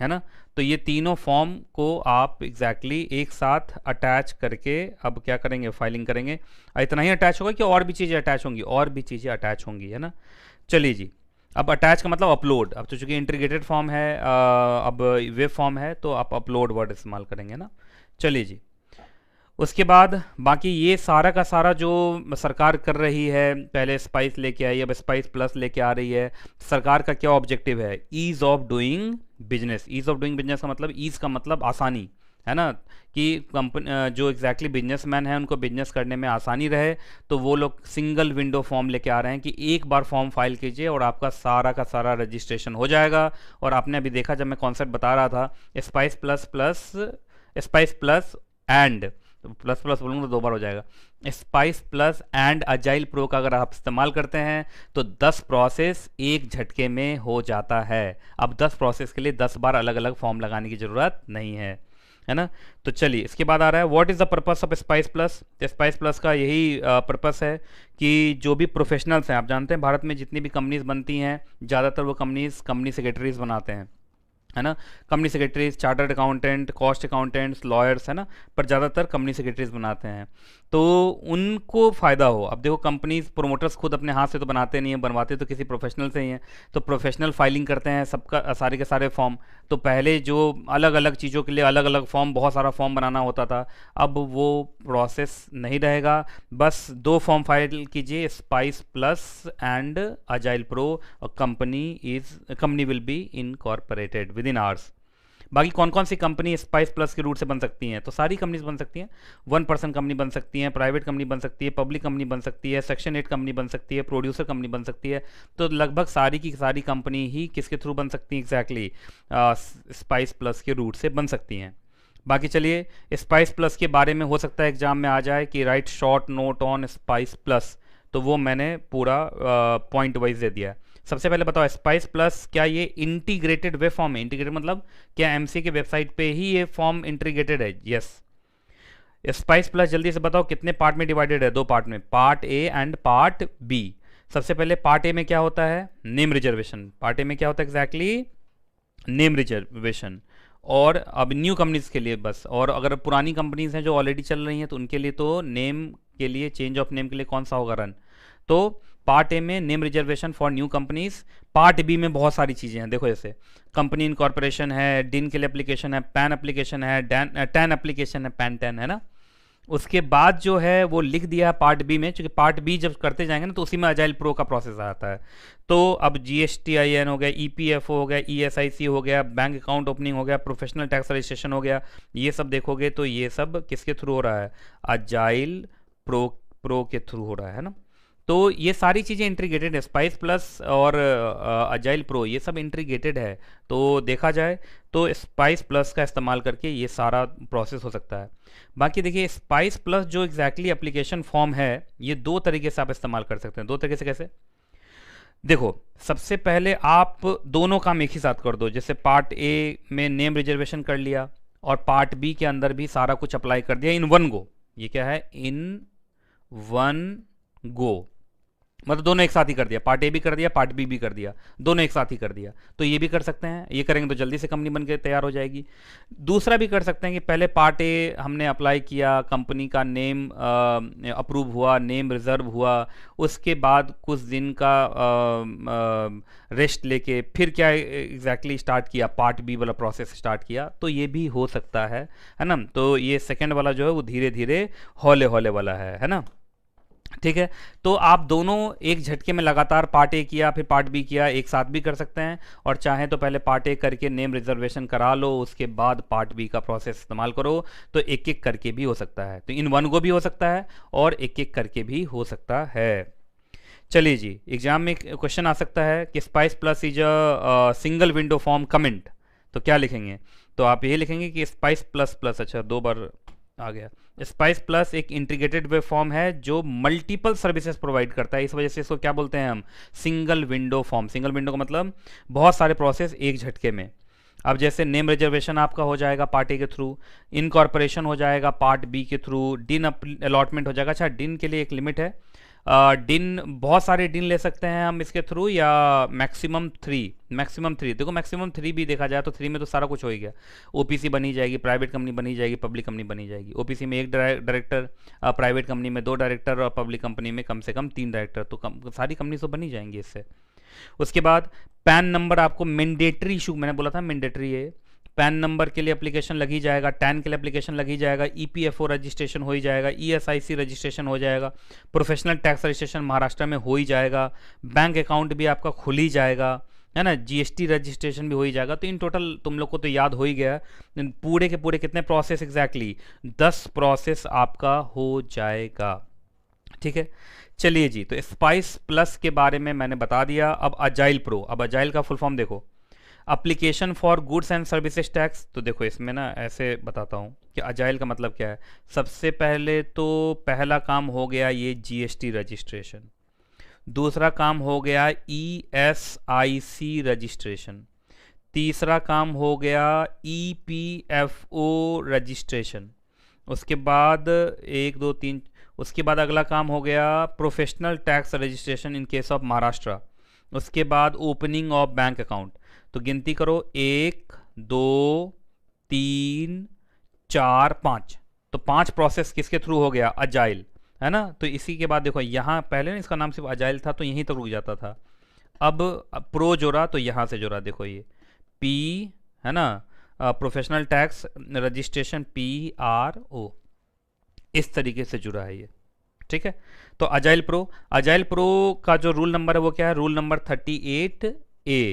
A: है ना। तो ये तीनों फॉर्म को आप एग्जैक्टली एक साथ अटैच करके अब क्या करेंगे? फाइलिंग करेंगे। इतना ही अटैच होगा कि और भी चीज़ें अटैच होंगी? और भी चीज़ें अटैच होंगी, है ना। चलिए जी, अब अटैच का मतलब अपलोड। अब तो चूंकि इंटीग्रेटेड फॉर्म है, अब वेब फॉर्म है तो आप अपलोड वर्ड इस्तेमाल करेंगे ना। चलिए जी, उसके बाद बाकी ये सारा का सारा जो सरकार कर रही है, पहले स्पाइस लेके आई, अब स्पाइस प्लस लेके आ रही है। सरकार का क्या ऑब्जेक्टिव है? Ease of doing business. Ease of doing business का मतलब, ईज का मतलब आसानी, है ना, कि कंपनी जो एग्जैक्टली बिजनेसमैन है उनको बिजनेस करने में आसानी रहे। तो वो लोग सिंगल विंडो फॉर्म लेके आ रहे हैं कि एक बार फॉर्म फाइल कीजिए और आपका सारा का सारा रजिस्ट्रेशन हो जाएगा। और आपने अभी देखा जब मैं कॉन्सेप्ट बता रहा था, spice plus plus, spice plus and, plus plus बोलूँगा तो दो बार हो जाएगा, spice plus and agile pro का अगर आप इस्तेमाल करते हैं तो 10 प्रोसेस एक झटके में हो जाता है। अब 10 प्रोसेस के लिए 10 बार अलग अलग फॉर्म लगाने की ज़रूरत नहीं है ना। तो चलिए, इसके बाद आ रहा है what is the purpose of spice plus. Spice plus का यही पर्पस है कि जो भी प्रोफेशनल्स हैं, आप जानते हैं भारत में जितनी भी कंपनीज बनती हैं ज़्यादातर वो कंपनी सेक्रेटरीज बनाते हैं, है ना। Company secretaries, chartered accountant, cost accountants, lawyers, है ना, पर ज़्यादातर कंपनी सेक्रेटरीज बनाते हैं तो उनको फ़ायदा हो। अब देखो कंपनीज, प्रोमोटर्स खुद अपने हाथ से तो बनाते नहीं हैं, बनवाते तो किसी प्रोफेशनल से ही हैं। तो प्रोफेशनल फाइलिंग करते हैं सबका, सारे के सारे फॉर्म। तो पहले जो अलग अलग चीज़ों के लिए अलग अलग फॉर्म, बहुत सारा फॉर्म बनाना होता था, अब वो प्रोसेस नहीं रहेगा। बस 2 फॉर्म फाइल कीजिए, spice plus and agile pro, और company will be incorporated within hours. बाकी कौन कौन सी कंपनी स्पाइस प्लस के रूट से बन सकती हैं? तो सारी कंपनीज बन सकती हैं। 1% कंपनी बन सकती हैं, प्राइवेट कंपनी बन सकती है, पब्लिक कंपनी बन सकती है, सेक्शन 8 कंपनी बन सकती है, प्रोड्यूसर कंपनी बन सकती है। तो लगभग सारी की सारी कंपनी ही किसके थ्रू बन सकती हैं? एग्जैक्टली स्पाइस प्लस के रूट से बन सकती हैं। बाकी चलिए, स्पाइस प्लस के बारे में हो सकता है एग्जाम में आ जाए कि right short note on spice plus, तो वो मैंने पूरा पॉइंट वाइज दे दिया है। सबसे पहले बताओ, स्पाइस प्लस क्या ये इंटीग्रेटेड वेब फॉर्म है? इंटीग्रेटेड मतलब क्या एमसी के वेबसाइट पे ही ये फॉर्म इंटीग्रेटेड है? यस। स्पाइस प्लस जल्दी से बताओ कितने पार्ट में डिवाइडेड है? 2 पार्ट में, part A and part B. सबसे पहले पार्ट ए में क्या होता है? Name reservation. पार्ट ए में क्या होता है एग्जैक्टली? Name reservation. और अब न्यू कंपनीज के लिए बस, और अगर पुरानी कंपनीज हैं जो ऑलरेडी चल रही हैं तो उनके लिए तो नेम के लिए, चेंज ऑफ नेम के लिए कौन सा होगा? रन। तो पार्ट ए में name reservation for new companies, part B में बहुत सारी चीज़ें हैं। देखो जैसे कंपनी इनकॉर्पोरेशन है, डिन के लिए एप्लीकेशन है, पैन एप्लीकेशन है, टैन एप्लीकेशन है, पैन टैन है ना। उसके बाद जो है वो लिख दिया है पार्ट बी में, क्योंकि पार्ट बी जब करते जाएंगे ना तो उसी में अजाइल प्रो का प्रोसेस आता है। तो अब GSTIN हो गया, EPFO हो गया, ESIC हो गया, बैंक अकाउंट ओपनिंग हो गया, प्रोफेशनल टैक्स रजिस्ट्रेशन हो गया, ये सब देखोगे तो ये सब किसके थ्रू हो रहा है, अजाइल प्रो के थ्रू हो रहा है ना। तो ये सारी चीज़ें इंटीग्रेटेड है, स्पाइस प्लस और अजाइल प्रो ये सब इंटीग्रेटेड है। तो देखा जाए तो स्पाइस प्लस का इस्तेमाल करके ये सारा प्रोसेस हो सकता है। बाकी देखिए स्पाइस प्लस जो एग्जैक्टली एप्लीकेशन फॉर्म है, ये दो तरीके से आप इस्तेमाल कर सकते हैं। दो तरीके से कैसे, देखो सबसे पहले आप दोनों काम एक ही साथ कर दो। जैसे पार्ट ए में नेम रिजर्वेशन कर लिया और पार्ट बी के अंदर भी सारा कुछ अप्लाई कर दिया इन वन गो। ये क्या है, इन वन गो, मतलब दोनों एक साथ ही कर दिया, पार्ट ए भी कर दिया, पार्ट बी भी कर दिया, दोनों एक साथ ही कर दिया। तो ये भी कर सकते हैं, ये करेंगे तो जल्दी से कंपनी बन के तैयार हो जाएगी। दूसरा भी कर सकते हैं कि पहले पार्ट ए हमने अप्लाई किया, कंपनी का नेम अप्रूव हुआ, नेम रिजर्व हुआ, उसके बाद कुछ दिन का रेस्ट लेके फिर क्या एग्जैक्टली स्टार्ट किया, पार्ट बी वाला प्रोसेस स्टार्ट किया। तो ये भी हो सकता है ना। तो ये सेकेंड वाला जो है वो धीरे धीरे हौले हौले वाला है ना। ठीक है, तो आप दोनों एक झटके में लगातार पार्ट ए किया फिर पार्ट बी किया, एक साथ भी कर सकते हैं, और चाहें तो पहले पार्ट ए करके नेम रिजर्वेशन करा लो, उसके बाद पार्ट बी का प्रोसेस इस्तेमाल करो। तो एक एक करके भी हो सकता है, तो इन वन गो भी हो सकता है और एक एक करके भी हो सकता है। चलिए जी, एग्जाम में क्वेश्चन आ सकता है कि spice plus is a single window form comment, तो क्या लिखेंगे, तो आप ये लिखेंगे कि स्पाइस प्लस प्लस, अच्छा दो बार आ गया, स्पाइस प्लस एक इंटीग्रेटेड वेब फॉर्म है जो मल्टीपल सर्विसेज प्रोवाइड करता है, इस वजह से इसको क्या बोलते हैं हम, single window form. Single window का मतलब बहुत सारे प्रोसेस एक झटके में। अब जैसे नेम रिजर्वेशन आपका हो जाएगा पार्ट ए के थ्रू, इनकॉर्पोरेशन हो जाएगा पार्ट बी के थ्रू, डिन अलॉटमेंट हो जाएगा। अच्छा, डिन के लिए एक लिमिट है, डिन बहुत सारे डिन ले सकते हैं हम इसके थ्रू, या मैक्सिमम थ्री। देखो मैक्सिमम 3 भी देखा जाए तो 3 में तो सारा कुछ हो ही गया। ओपीसी बनी जाएगी, प्राइवेट कंपनी बनी जाएगी, पब्लिक कंपनी बनी जाएगी। ओपीसी में 1 डायरेक्टर, प्राइवेट कंपनी में 2 डायरेक्टर और पब्लिक कंपनी में कम से कम 3 डायरेक्टर, तो सारी कंपनी तो बनी जाएंगी इससे। उसके बाद पैन नंबर आपको मैंडेटरी इशू, मैंने बोला था मैंडेटरी है, पैन नंबर के लिए एप्लीकेशन लग ही जाएगा, टैन के लिए एप्लीकेशन लग ही जाएगा, ईपीएफओ रजिस्ट्रेशन हो ही जाएगा, ईएसआईसी रजिस्ट्रेशन हो जाएगा, प्रोफेशनल टैक्स रजिस्ट्रेशन महाराष्ट्र में हो ही जाएगा, बैंक अकाउंट भी आपका खुल ही जाएगा, है ना, जीएसटी रजिस्ट्रेशन भी हो ही जाएगा। तो इन टोटल तुम लोग को तो याद हो ही गया पूरे के पूरे कितने प्रोसेस, एग्जैक्टली 10 प्रोसेस आपका हो जाएगा। ठीक है, चलिए जी, तो स्पाइस प्लस के बारे में मैंने बता दिया। अब अजाइल प्रो, अब अजाइल का फुल फॉर्म देखो, application for goods and services tax. तो देखो इसमें ना ऐसे बताता हूँ कि अजाइल का मतलब क्या है। सबसे पहले तो पहला काम हो गया ये जीएसटी रजिस्ट्रेशन, दूसरा काम हो गया ईएसआईसी रजिस्ट्रेशन, तीसरा काम हो गया ईपीएफओ रजिस्ट्रेशन, उसके बाद 1 2 3, उसके बाद अगला काम हो गया professional tax registration in case of Maharashtra, उसके बाद ओपनिंग ऑफ बैंक अकाउंट। तो गिनती करो 1 2 3 4 5, तो 5 प्रोसेस किसके थ्रू हो गया, अजाइल, है ना। तो इसी के बाद देखो यहाँ पहले ना इसका नाम सिर्फ अजाइल था तो यहीं तक रुक जाता था, अब प्रो जोड़ा तो यहाँ से जोड़ा, देखो ये पी है ना, प्रोफेशनल टैक्स रजिस्ट्रेशन PRO, इस तरीके से जुड़ा है ये। ठीक है, तो अजाइल प्रो का जो रूल नंबर है वो क्या है, rule number 38A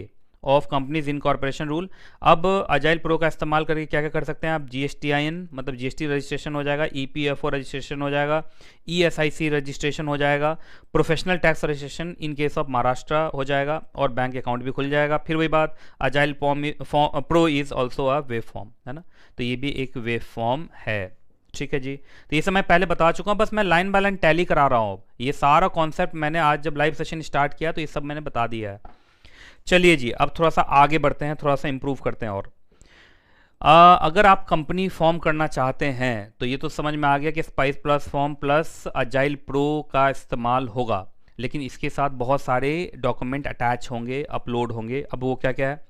A: of companies incorporation rule. अब अजाइल प्रो का इस्तेमाल करके क्या क्या कर सकते हैं आप, GSTIN मतलब GST रजिस्ट्रेशन हो जाएगा, EPFO रजिस्ट्रेशन हो जाएगा, ESIC रजिस्ट्रेशन हो जाएगा, professional tax registration in case of Maharashtra हो जाएगा, और बैंक अकाउंट भी खुल जाएगा। फिर वही बात, agile pro is also a web form, है ना, तो ये भी एक वेब फॉर्म है। ठीक है जी, तो ये सब मैं पहले बता चुका हूँ, बस मैं लाइन बाय लाइन टैली करा रहा हूँ। ये सारा कॉन्सेप्ट मैंने आज जब लाइव सेशन स्टार्ट किया तो ये सब मैंने बता दिया है। चलिए जी, अब थोड़ा सा आगे बढ़ते हैं, थोड़ा सा इंप्रूव करते हैं। और अगर आप कंपनी फॉर्म करना चाहते हैं तो ये तो समझ में आ गया कि spice plus form plus agile pro का इस्तेमाल होगा, लेकिन इसके साथ बहुत सारे डॉक्यूमेंट अटैच होंगे, अपलोड होंगे। अब वो क्या क्या है,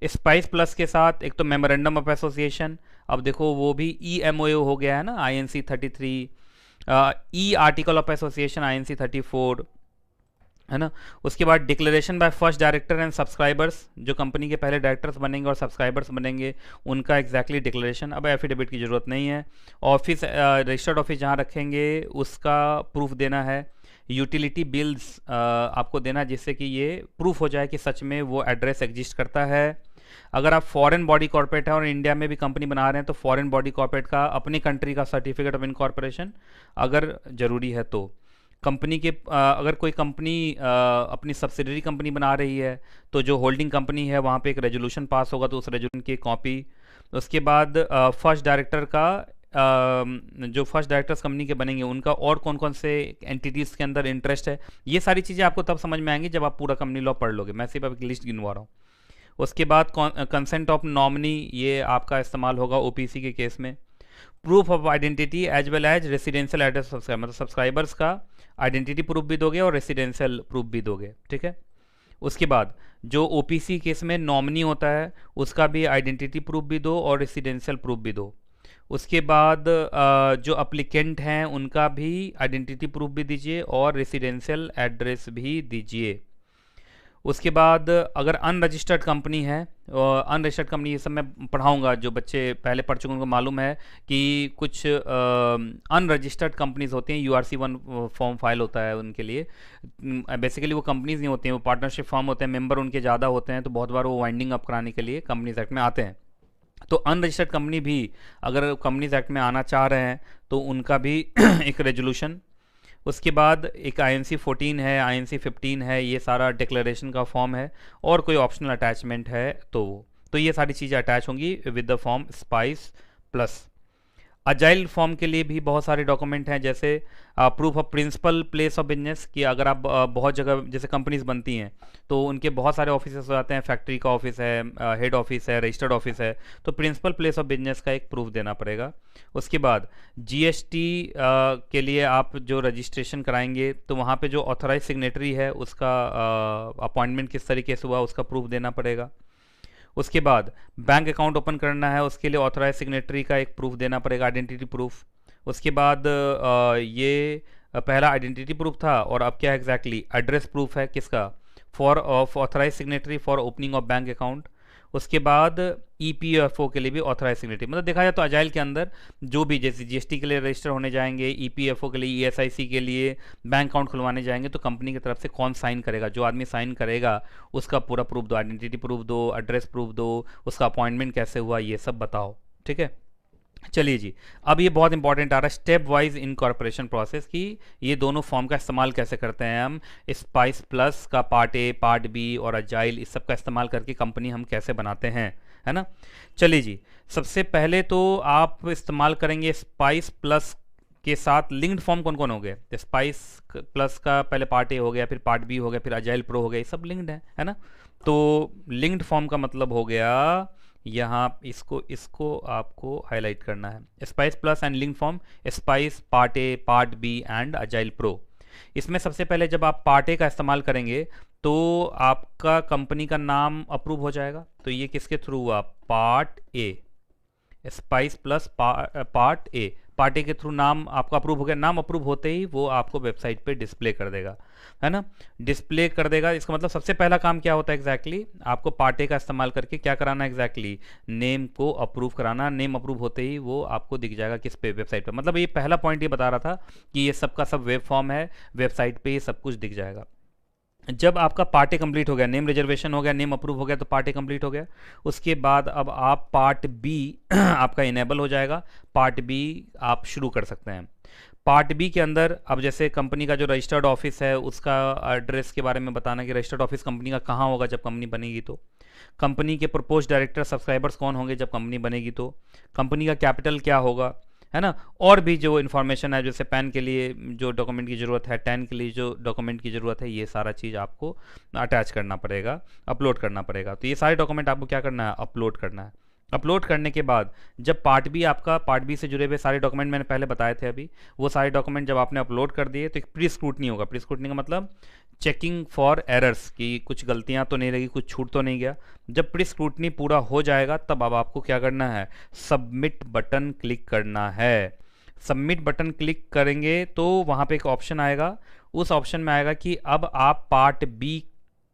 A: स्पाइस प्लस के साथ एक तो मेमोरेंडम ऑफ एसोसिएशन, अब देखो वो भी EMOA हो गया है ना, INC 33, E article of association INC 34, है ना। उसके बाद declaration by first director and subscribers, जो कंपनी के पहले डायरेक्टर्स बनेंगे और सब्सक्राइबर्स बनेंगे उनका एग्जैक्टली डिक्लेरेशन। अब एफिडेविट की ज़रूरत नहीं है। ऑफिस, रजिस्टर्ड ऑफिस जहाँ रखेंगे उसका प्रूफ देना है। यूटिलिटी बिल्स आपको देना, जिससे कि ये प्रूफ हो जाए कि सच में वो एड्रेस एग्जिस्ट करता है। अगर आप फॉरेन बॉडी कॉर्पोरेट है और इंडिया में भी कंपनी बना रहे हैं तो फॉरेन बॉडी कॉर्पोरेट का अपनी कंट्री का सर्टिफिकेट ऑफ इनकॉर्पोरेशन अगर ज़रूरी है तो। कंपनी के अगर कोई कंपनी अपनी सब्सिडरी कंपनी बना रही है तो जो होल्डिंग कंपनी है वहाँ पे एक रेजोल्यूशन पास होगा, तो उस रेजोल्यूशन की कॉपी। उसके बाद फर्स्ट डायरेक्टर का जो फर्स्ट डायरेक्टर्स कंपनी के बनेंगे उनका और कौन कौन से एंटिटीज़ के अंदर इंटरेस्ट है, ये सारी चीज़ें आपको तब समझ में आएंगी जब आप पूरा कंपनी लॉ पढ़ लोगे। मैं सिर्फ अब एक लिस्ट गिनवा रहा हूँ। उसके बाद कंसेंट ऑफ नॉमिनी, ये आपका इस्तेमाल होगा ओपीसी के केस में। Proof of identity as well as residential address, मतलब सब्सक्राइबर्स का आइडेंटिटी प्रूफ भी दोगे और रेसिडेंशियल प्रूफ भी दोगे, ठीक है। उसके बाद जो ओपीसी केस में नॉमिनी होता है उसका भी आइडेंटिटी प्रूफ भी दो और रेसिडेंशियल प्रूफ भी दो। उसके बाद जो अप्लीकेंट हैं उनका भी आइडेंटिटी प्रूफ भी दीजिए और रेसिडेंशियल एड्रेस भी दीजिए। उसके बाद अगर अनरजिस्टर्ड कंपनी है, अनरजिस्टर्ड कंपनी, ये सब मैं पढ़ाऊंगा, जो बच्चे पहले पढ़ चुके उनको मालूम है कि कुछ अनरजिस्टर्ड कंपनीज होती हैं, URC1 फॉर्म फाइल होता है उनके लिए। बेसिकली वो कंपनीज नहीं होती हैं, वो पार्टनरशिप फॉर्म होते हैं, मेंबर उनके ज़्यादा होते हैं, तो बहुत बार वो वाइंडिंग अप कराने के लिए कंपनीज एक्ट में आते हैं। तो अनरजिस्टर्ड कंपनी भी अगर कंपनीज एक्ट में आना चाह रहे हैं तो उनका भी एक रेजोल्यूशन। उसके बाद एक INC 14 है, INC 15 है, ये सारा डिक्लेरेशन का फॉर्म है, और कोई ऑप्शनल अटैचमेंट है तो ये सारी चीज़ें अटैच होंगी with the form spice plus. Agile form के लिए भी बहुत सारे डॉक्यूमेंट हैं, जैसे proof of principal place of business, कि अगर आप बहुत जगह जैसे कंपनीज बनती हैं तो उनके बहुत सारे ऑफिस हो जाते हैं, फैक्ट्री का ऑफिस है, हेड ऑफिस है, रजिस्टर्ड ऑफिस है, तो प्रिंसिपल प्लेस ऑफ बिजनेस का एक प्रूफ देना पड़ेगा। उसके बाद GST के लिए आप जो रजिस्ट्रेशन कराएंगे तो वहाँ पे जो ऑथराइज सिग्नेटरी है उसका अपॉइंटमेंट किस तरीके से हुआ उसका प्रूफ देना पड़ेगा। उसके बाद बैंक अकाउंट ओपन करना है, उसके लिए ऑथराइज सिग्नेटरी का एक प्रूफ देना पड़ेगा, आइडेंटिटी प्रूफ। उसके बाद ये पहला आइडेंटिटी प्रूफ था और अब क्या एग्जैक्टली एड्रेस प्रूफ है, किसका, for of authorise signatory for opening of bank account. उसके बाद EPFO के लिए भी ऑथराइज सिग्नेटरी, मतलब देखा जाए तो अजाइल के अंदर जो भी, जैसे GST के लिए रजिस्टर होने जाएंगे, EPFO के लिए, ESIC के लिए बैंक अकाउंट खुलवाने जाएंगे, तो कंपनी की तरफ से कौन साइन करेगा, जो आदमी साइन करेगा उसका पूरा प्रूफ दो, आइडेंटिटी प्रूफ दो, एड्रेस प्रूफ दो, उसका अपॉइंटमेंट कैसे हुआ, ये सब बताओ, ठीक है। चलिए जी, अब ये बहुत इंपॉर्टेंट आ रहा है, स्टेप वाइज इनकॉर्पोरेशन प्रोसेस की ये दोनों फॉर्म का इस्तेमाल कैसे करते हैं हम, स्पाइस प्लस का पार्ट ए, पार्ट बी और अजाइल, इस सब का इस्तेमाल करके कंपनी हम कैसे बनाते हैं, है ना। चलिए जी, सबसे पहले तो आप इस्तेमाल करेंगे स्पाइस प्लस के साथ लिंक्ड फॉर्म कौन कौन हो गए, स्पाइस प्लस का पहले पार्ट ए हो गया, फिर पार्ट बी हो गया, फिर अजाइल प्रो हो गया, ये सब लिंक्ड है ना। तो लिंक्ड फॉर्म का मतलब हो गया यहाँ, इसको आपको हाईलाइट करना है, spice plus and link form, spice part A, part B and agile pro. इसमें सबसे पहले जब आप पार्ट ए का इस्तेमाल करेंगे तो आपका कंपनी का नाम अप्रूव हो जाएगा, तो ये किसके थ्रू हुआ, part A, spice plus part A, part A के थ्रू नाम आपका अप्रूव हो गया। नाम अप्रूव होते ही वो आपको वेबसाइट पे डिस्प्ले कर देगा, है ना, डिस्प्ले कर देगा। इसका मतलब सबसे पहला काम क्या होता है एग्जैक्टली, आपको पार्ट ए का इस्तेमाल करके क्या कराना है एग्जैक्टली, नेम को अप्रूव कराना। नेम अप्रूव होते ही वो आपको दिख जाएगा किस पे, वेबसाइट पे। मतलब ये पहला पॉइंट ये बता रहा था कि ये सब का सब वेब फॉर्म है, वेबसाइट पे ये सब कुछ दिख जाएगा। जब आपका पार्ट ए कंप्लीट हो गया, नेम रिजर्वेशन हो गया, नेम अप्रूव हो गया, तो पार्ट ए कंप्लीट हो गया। उसके बाद अब आप पार्ट बी आपका इनेबल हो जाएगा, पार्ट बी आप शुरू कर सकते हैं। पार्ट बी के अंदर अब जैसे कंपनी का जो रजिस्टर्ड ऑफिस है उसका एड्रेस के बारे में बताना कि रजिस्टर्ड ऑफिस कंपनी का कहाँ होगा जब कंपनी बनेगी, तो कंपनी के प्रपोज डायरेक्टर सब्सक्राइबर्स कौन होंगे जब कंपनी बनेगी, तो कंपनी का कैपिटल क्या होगा, है ना। और भी जो इन्फॉर्मेशन है, जैसे पैन के लिए जो डॉक्यूमेंट की ज़रूरत है, टैन के लिए जो डॉक्यूमेंट की ज़रूरत है, ये सारा चीज़ आपको अटैच करना पड़ेगा, अपलोड करना पड़ेगा। तो ये सारे डॉक्यूमेंट आपको क्या करना है, अपलोड करना है। अपलोड करने के बाद जब पार्ट बी आपका, पार्ट बी से जुड़े हुए सारे डॉक्यूमेंट मैंने पहले बताए थे अभी, वो सारे डॉक्यूमेंट जब आपने अपलोड कर दिए तो एक प्री स्क्रूटनी होगा। प्री स्क्रूटनी का मतलब चेकिंग फॉर एरर्स, कि कुछ गलतियां तो नहीं रही, कुछ छूट तो नहीं गया। जब प्री स्क्रूटनी पूरा हो जाएगा तब अब आपको क्या करना है, सबमिट बटन क्लिक करना है। सबमिट बटन क्लिक करेंगे तो वहाँ पे एक ऑप्शन आएगा, उस ऑप्शन में आएगा कि अब आप पार्ट बी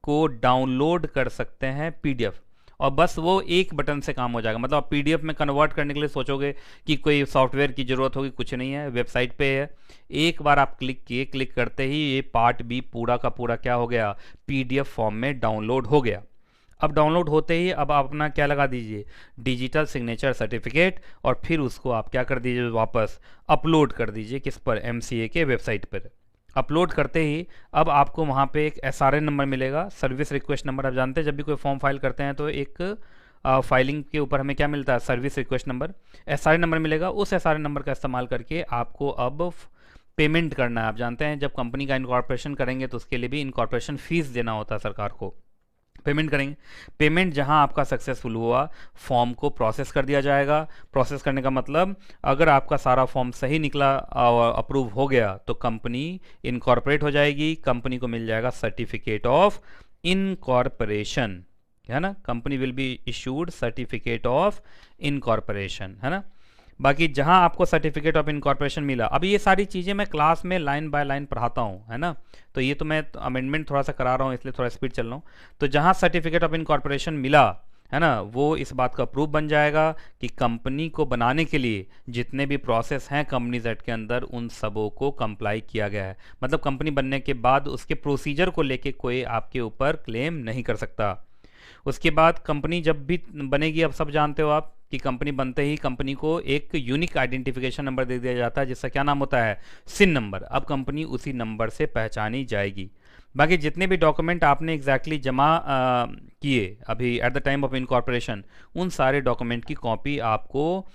A: को डाउनलोड कर सकते हैं पीडीएफ, और बस वो एक बटन से काम हो जाएगा। मतलब आप पीडीएफ में कन्वर्ट करने के लिए सोचोगे कि कोई सॉफ्टवेयर की ज़रूरत होगी, कुछ नहीं है, वेबसाइट पे है, एक बार आप क्लिक किए, क्लिक करते ही ये पार्ट बी पूरा का पूरा क्या हो गया, पीडीएफ फॉर्म में डाउनलोड हो गया। अब डाउनलोड होते ही अब आप अपना क्या लगा दीजिए, डिजिटल सिग्नेचर सर्टिफिकेट, और फिर उसको आप क्या कर दीजिए, वापस अपलोड कर दीजिए किस पर, एमसीए के वेबसाइट पर। अपलोड करते ही अब आपको वहाँ पे एक एसआरएन नंबर मिलेगा, सर्विस रिक्वेस्ट नंबर। आप जानते हैं जब भी कोई फॉर्म फाइल करते हैं तो एक फाइलिंग के ऊपर हमें क्या मिलता है, service request number, SRN number मिलेगा। उस एसआरएन नंबर का इस्तेमाल करके आपको अब पेमेंट करना है। आप जानते हैं जब कंपनी का इनकॉर्पोरेशन करेंगे तो उसके लिए भी इनकॉर्पोरेशन फीस देना होता है सरकार को, पेमेंट करेंगे। पेमेंट जहां आपका सक्सेसफुल हुआ, फॉर्म को प्रोसेस कर दिया जाएगा। प्रोसेस करने का मतलब अगर आपका सारा फॉर्म सही निकला, अप्रूव हो गया, तो कंपनी इनकॉर्पोरेट हो जाएगी, कंपनी को मिल जाएगा सर्टिफिकेट ऑफ इनकॉर्पोरेशन, है ना। Company will be issued certificate of incorporation, है ना। बाकी जहां आपको सर्टिफिकेट ऑफ इनकॉर्पोरेशन मिला, अभी ये सारी चीज़ें मैं क्लास में लाइन बाय लाइन पढ़ाता हूँ, है ना, तो ये तो मैं अमेंडमेंट थोड़ा सा करा रहा हूँ इसलिए थोड़ा स्पीड चल रहा हूँ। तो जहां सर्टिफिकेट ऑफ इनकॉर्पोरेशन मिला, है ना, वो इस बात का प्रूफ बन जाएगा कि कंपनी को बनाने के लिए जितने भी प्रोसेस हैं कंपनीज एक्ट के अंदर, उन सबों को कंप्लाई किया गया है। मतलब कंपनी बनने के बाद उसके प्रोसीजर को लेके कोई आपके ऊपर क्लेम नहीं कर सकता। उसके बाद कंपनी जब भी बनेगी, अब सब जानते हो आप कि कंपनी बनते ही कंपनी को एक यूनिक आइडेंटिफिकेशन नंबर दे दिया जाता है, जिसका क्या नाम होता है, सिन नंबर। अब कंपनी उसी नंबर से पहचानी जाएगी। बाकी जितने भी डॉक्यूमेंट आपने एग्जैक्टली जमा किए अभी at the time of incorporation, उन सारे डॉक्यूमेंट की कॉपी आपको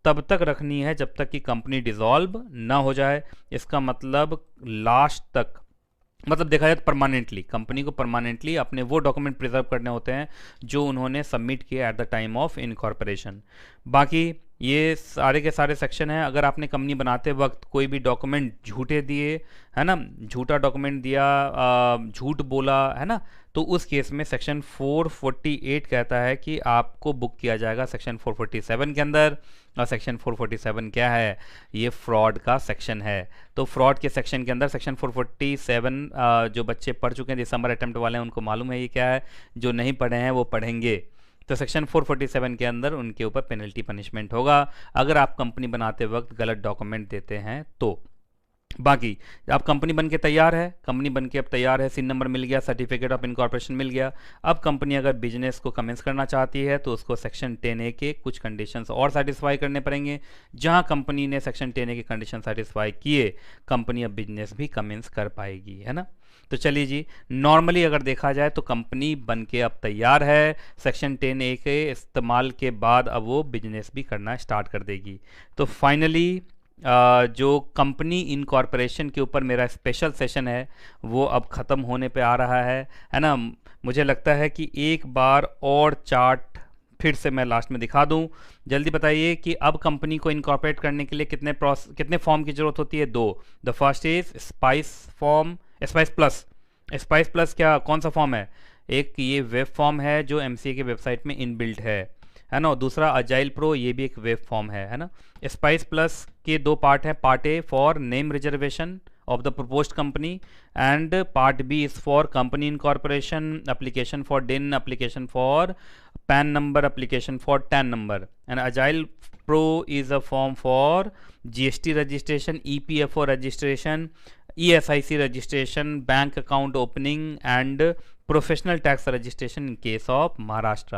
A: तब तक रखनी है जब तक कि कंपनी डिसॉल्व ना हो जाए। इसका मतलब लास्ट तक, मतलब देखा जाए तो परमानेंटली, कंपनी को परमानेंटली अपने वो डॉक्यूमेंट प्रिजर्व करने होते हैं जो उन्होंने सबमिट किए at the time of incorporation. बाकी ये सारे के सारे सेक्शन हैं। अगर आपने कंपनी बनाते वक्त कोई भी डॉक्यूमेंट झूठे दिए, है ना, झूठा डॉक्यूमेंट दिया, झूठ बोला, है ना, तो उस केस में सेक्शन 448 कहता है कि आपको बुक किया जाएगा सेक्शन 447 के अंदर। और सेक्शन 447 क्या है, ये फ्रॉड का सेक्शन है। तो फ्रॉड के सेक्शन के अंदर सेक्शन 447 जो बच्चे पढ़ चुके हैं, दिसंबर अटेम्प्ट वाले हैं, उनको मालूम है ये क्या है, जो नहीं पढ़े हैं वो पढ़ेंगे। तो सेक्शन 447 के अंदर उनके ऊपर पेनल्टी पनिशमेंट होगा अगर आप कंपनी बनाते वक्त गलत डॉक्यूमेंट देते हैं तो। बाकी आप कंपनी बन के तैयार है, कंपनी बन के अब तैयार है, सिन नंबर मिल गया, सर्टिफिकेट ऑफ इनकॉर्पोरेशन मिल गया। अब कंपनी अगर बिजनेस को कमेंस करना चाहती है तो उसको सेक्शन 10A के कुछ कंडीशंस और सेटिस्फाई करने पड़ेंगे। जहां कंपनी ने सेक्शन 10A के कंडीशन सेटिस्फाई किए, कंपनी अब बिजनेस भी कमेंस कर पाएगी, है ना। तो चलिए जी, नॉर्मली अगर देखा जाए तो कंपनी बन के अब तैयार है, सेक्शन 10A के इस्तेमाल के बाद अब वो बिजनेस भी करना स्टार्ट कर देगी। तो फाइनली जो कंपनी इनकॉर्पोरेशन के ऊपर मेरा स्पेशल सेशन है वो अब ख़त्म होने पे आ रहा है ना। मुझे लगता है कि एक बार और चार्ट फिर से मैं लास्ट में दिखा दूं। जल्दी बताइए कि अब कंपनी को इनकॉर्पोरेट करने के लिए कितने फॉर्म की ज़रूरत होती है, 2। The first is spice form, spice plus. Spice plus क्या, कौन सा फॉर्म है, एक ये वेब फॉर्म है जो एमसीए की वेबसाइट में इनबिल्ट है ना। दूसरा अजाइल प्रो, ये भी एक वेब फॉर्म है ना। स्पाइस प्लस के 2 पार्ट हैं, part A for name reservation of the proposed company and part B is for company incorporation, application for DIN, application for PAN number, application for TAN number, and Agile Pro is a form for GST registration, EPFO registration, ESIC registration, bank account opening and professional tax registration in case of Maharashtra.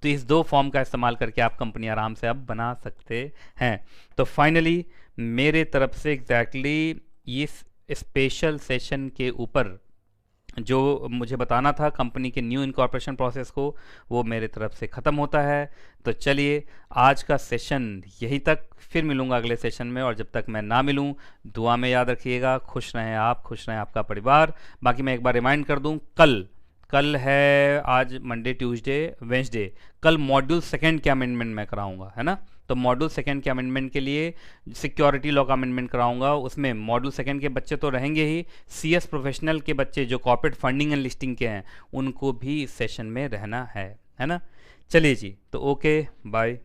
A: तो इस 2 form का इस्तेमाल करके आप company आराम से अब बना सकते हैं। तो फाइनली मेरे तरफ से एग्जैक्टली इस स्पेशल सेशन के ऊपर जो मुझे बताना था कंपनी के न्यू इनकॉर्पोरेशन प्रोसेस को, वो मेरे तरफ से ख़त्म होता है। तो चलिए आज का सेशन यहीं तक, फिर मिलूँगा अगले सेशन में, और जब तक मैं ना मिलूँ दुआ में याद रखिएगा। खुश रहें आप, खुश रहें आपका परिवार। बाकी मैं एक बार रिमाइंड कर दूँ, कल है, आज मंडे ट्यूसडे वेंसडे, कल मॉड्यूल 2 के अमेंडमेंट मैं कराऊंगा, है ना। तो मॉड्यूल 2 के अमेंडमेंट के लिए सिक्योरिटी लॉ का अमेंडमेंट कराऊंगा। उसमें मॉड्यूल 2 के बच्चे तो रहेंगे ही, CS प्रोफेशनल के बच्चे जो कॉर्पोरेट फंडिंग एंड लिस्टिंग के हैं उनको भी इस सेशन में रहना है ना। चलिए जी, तो ओके, बाय।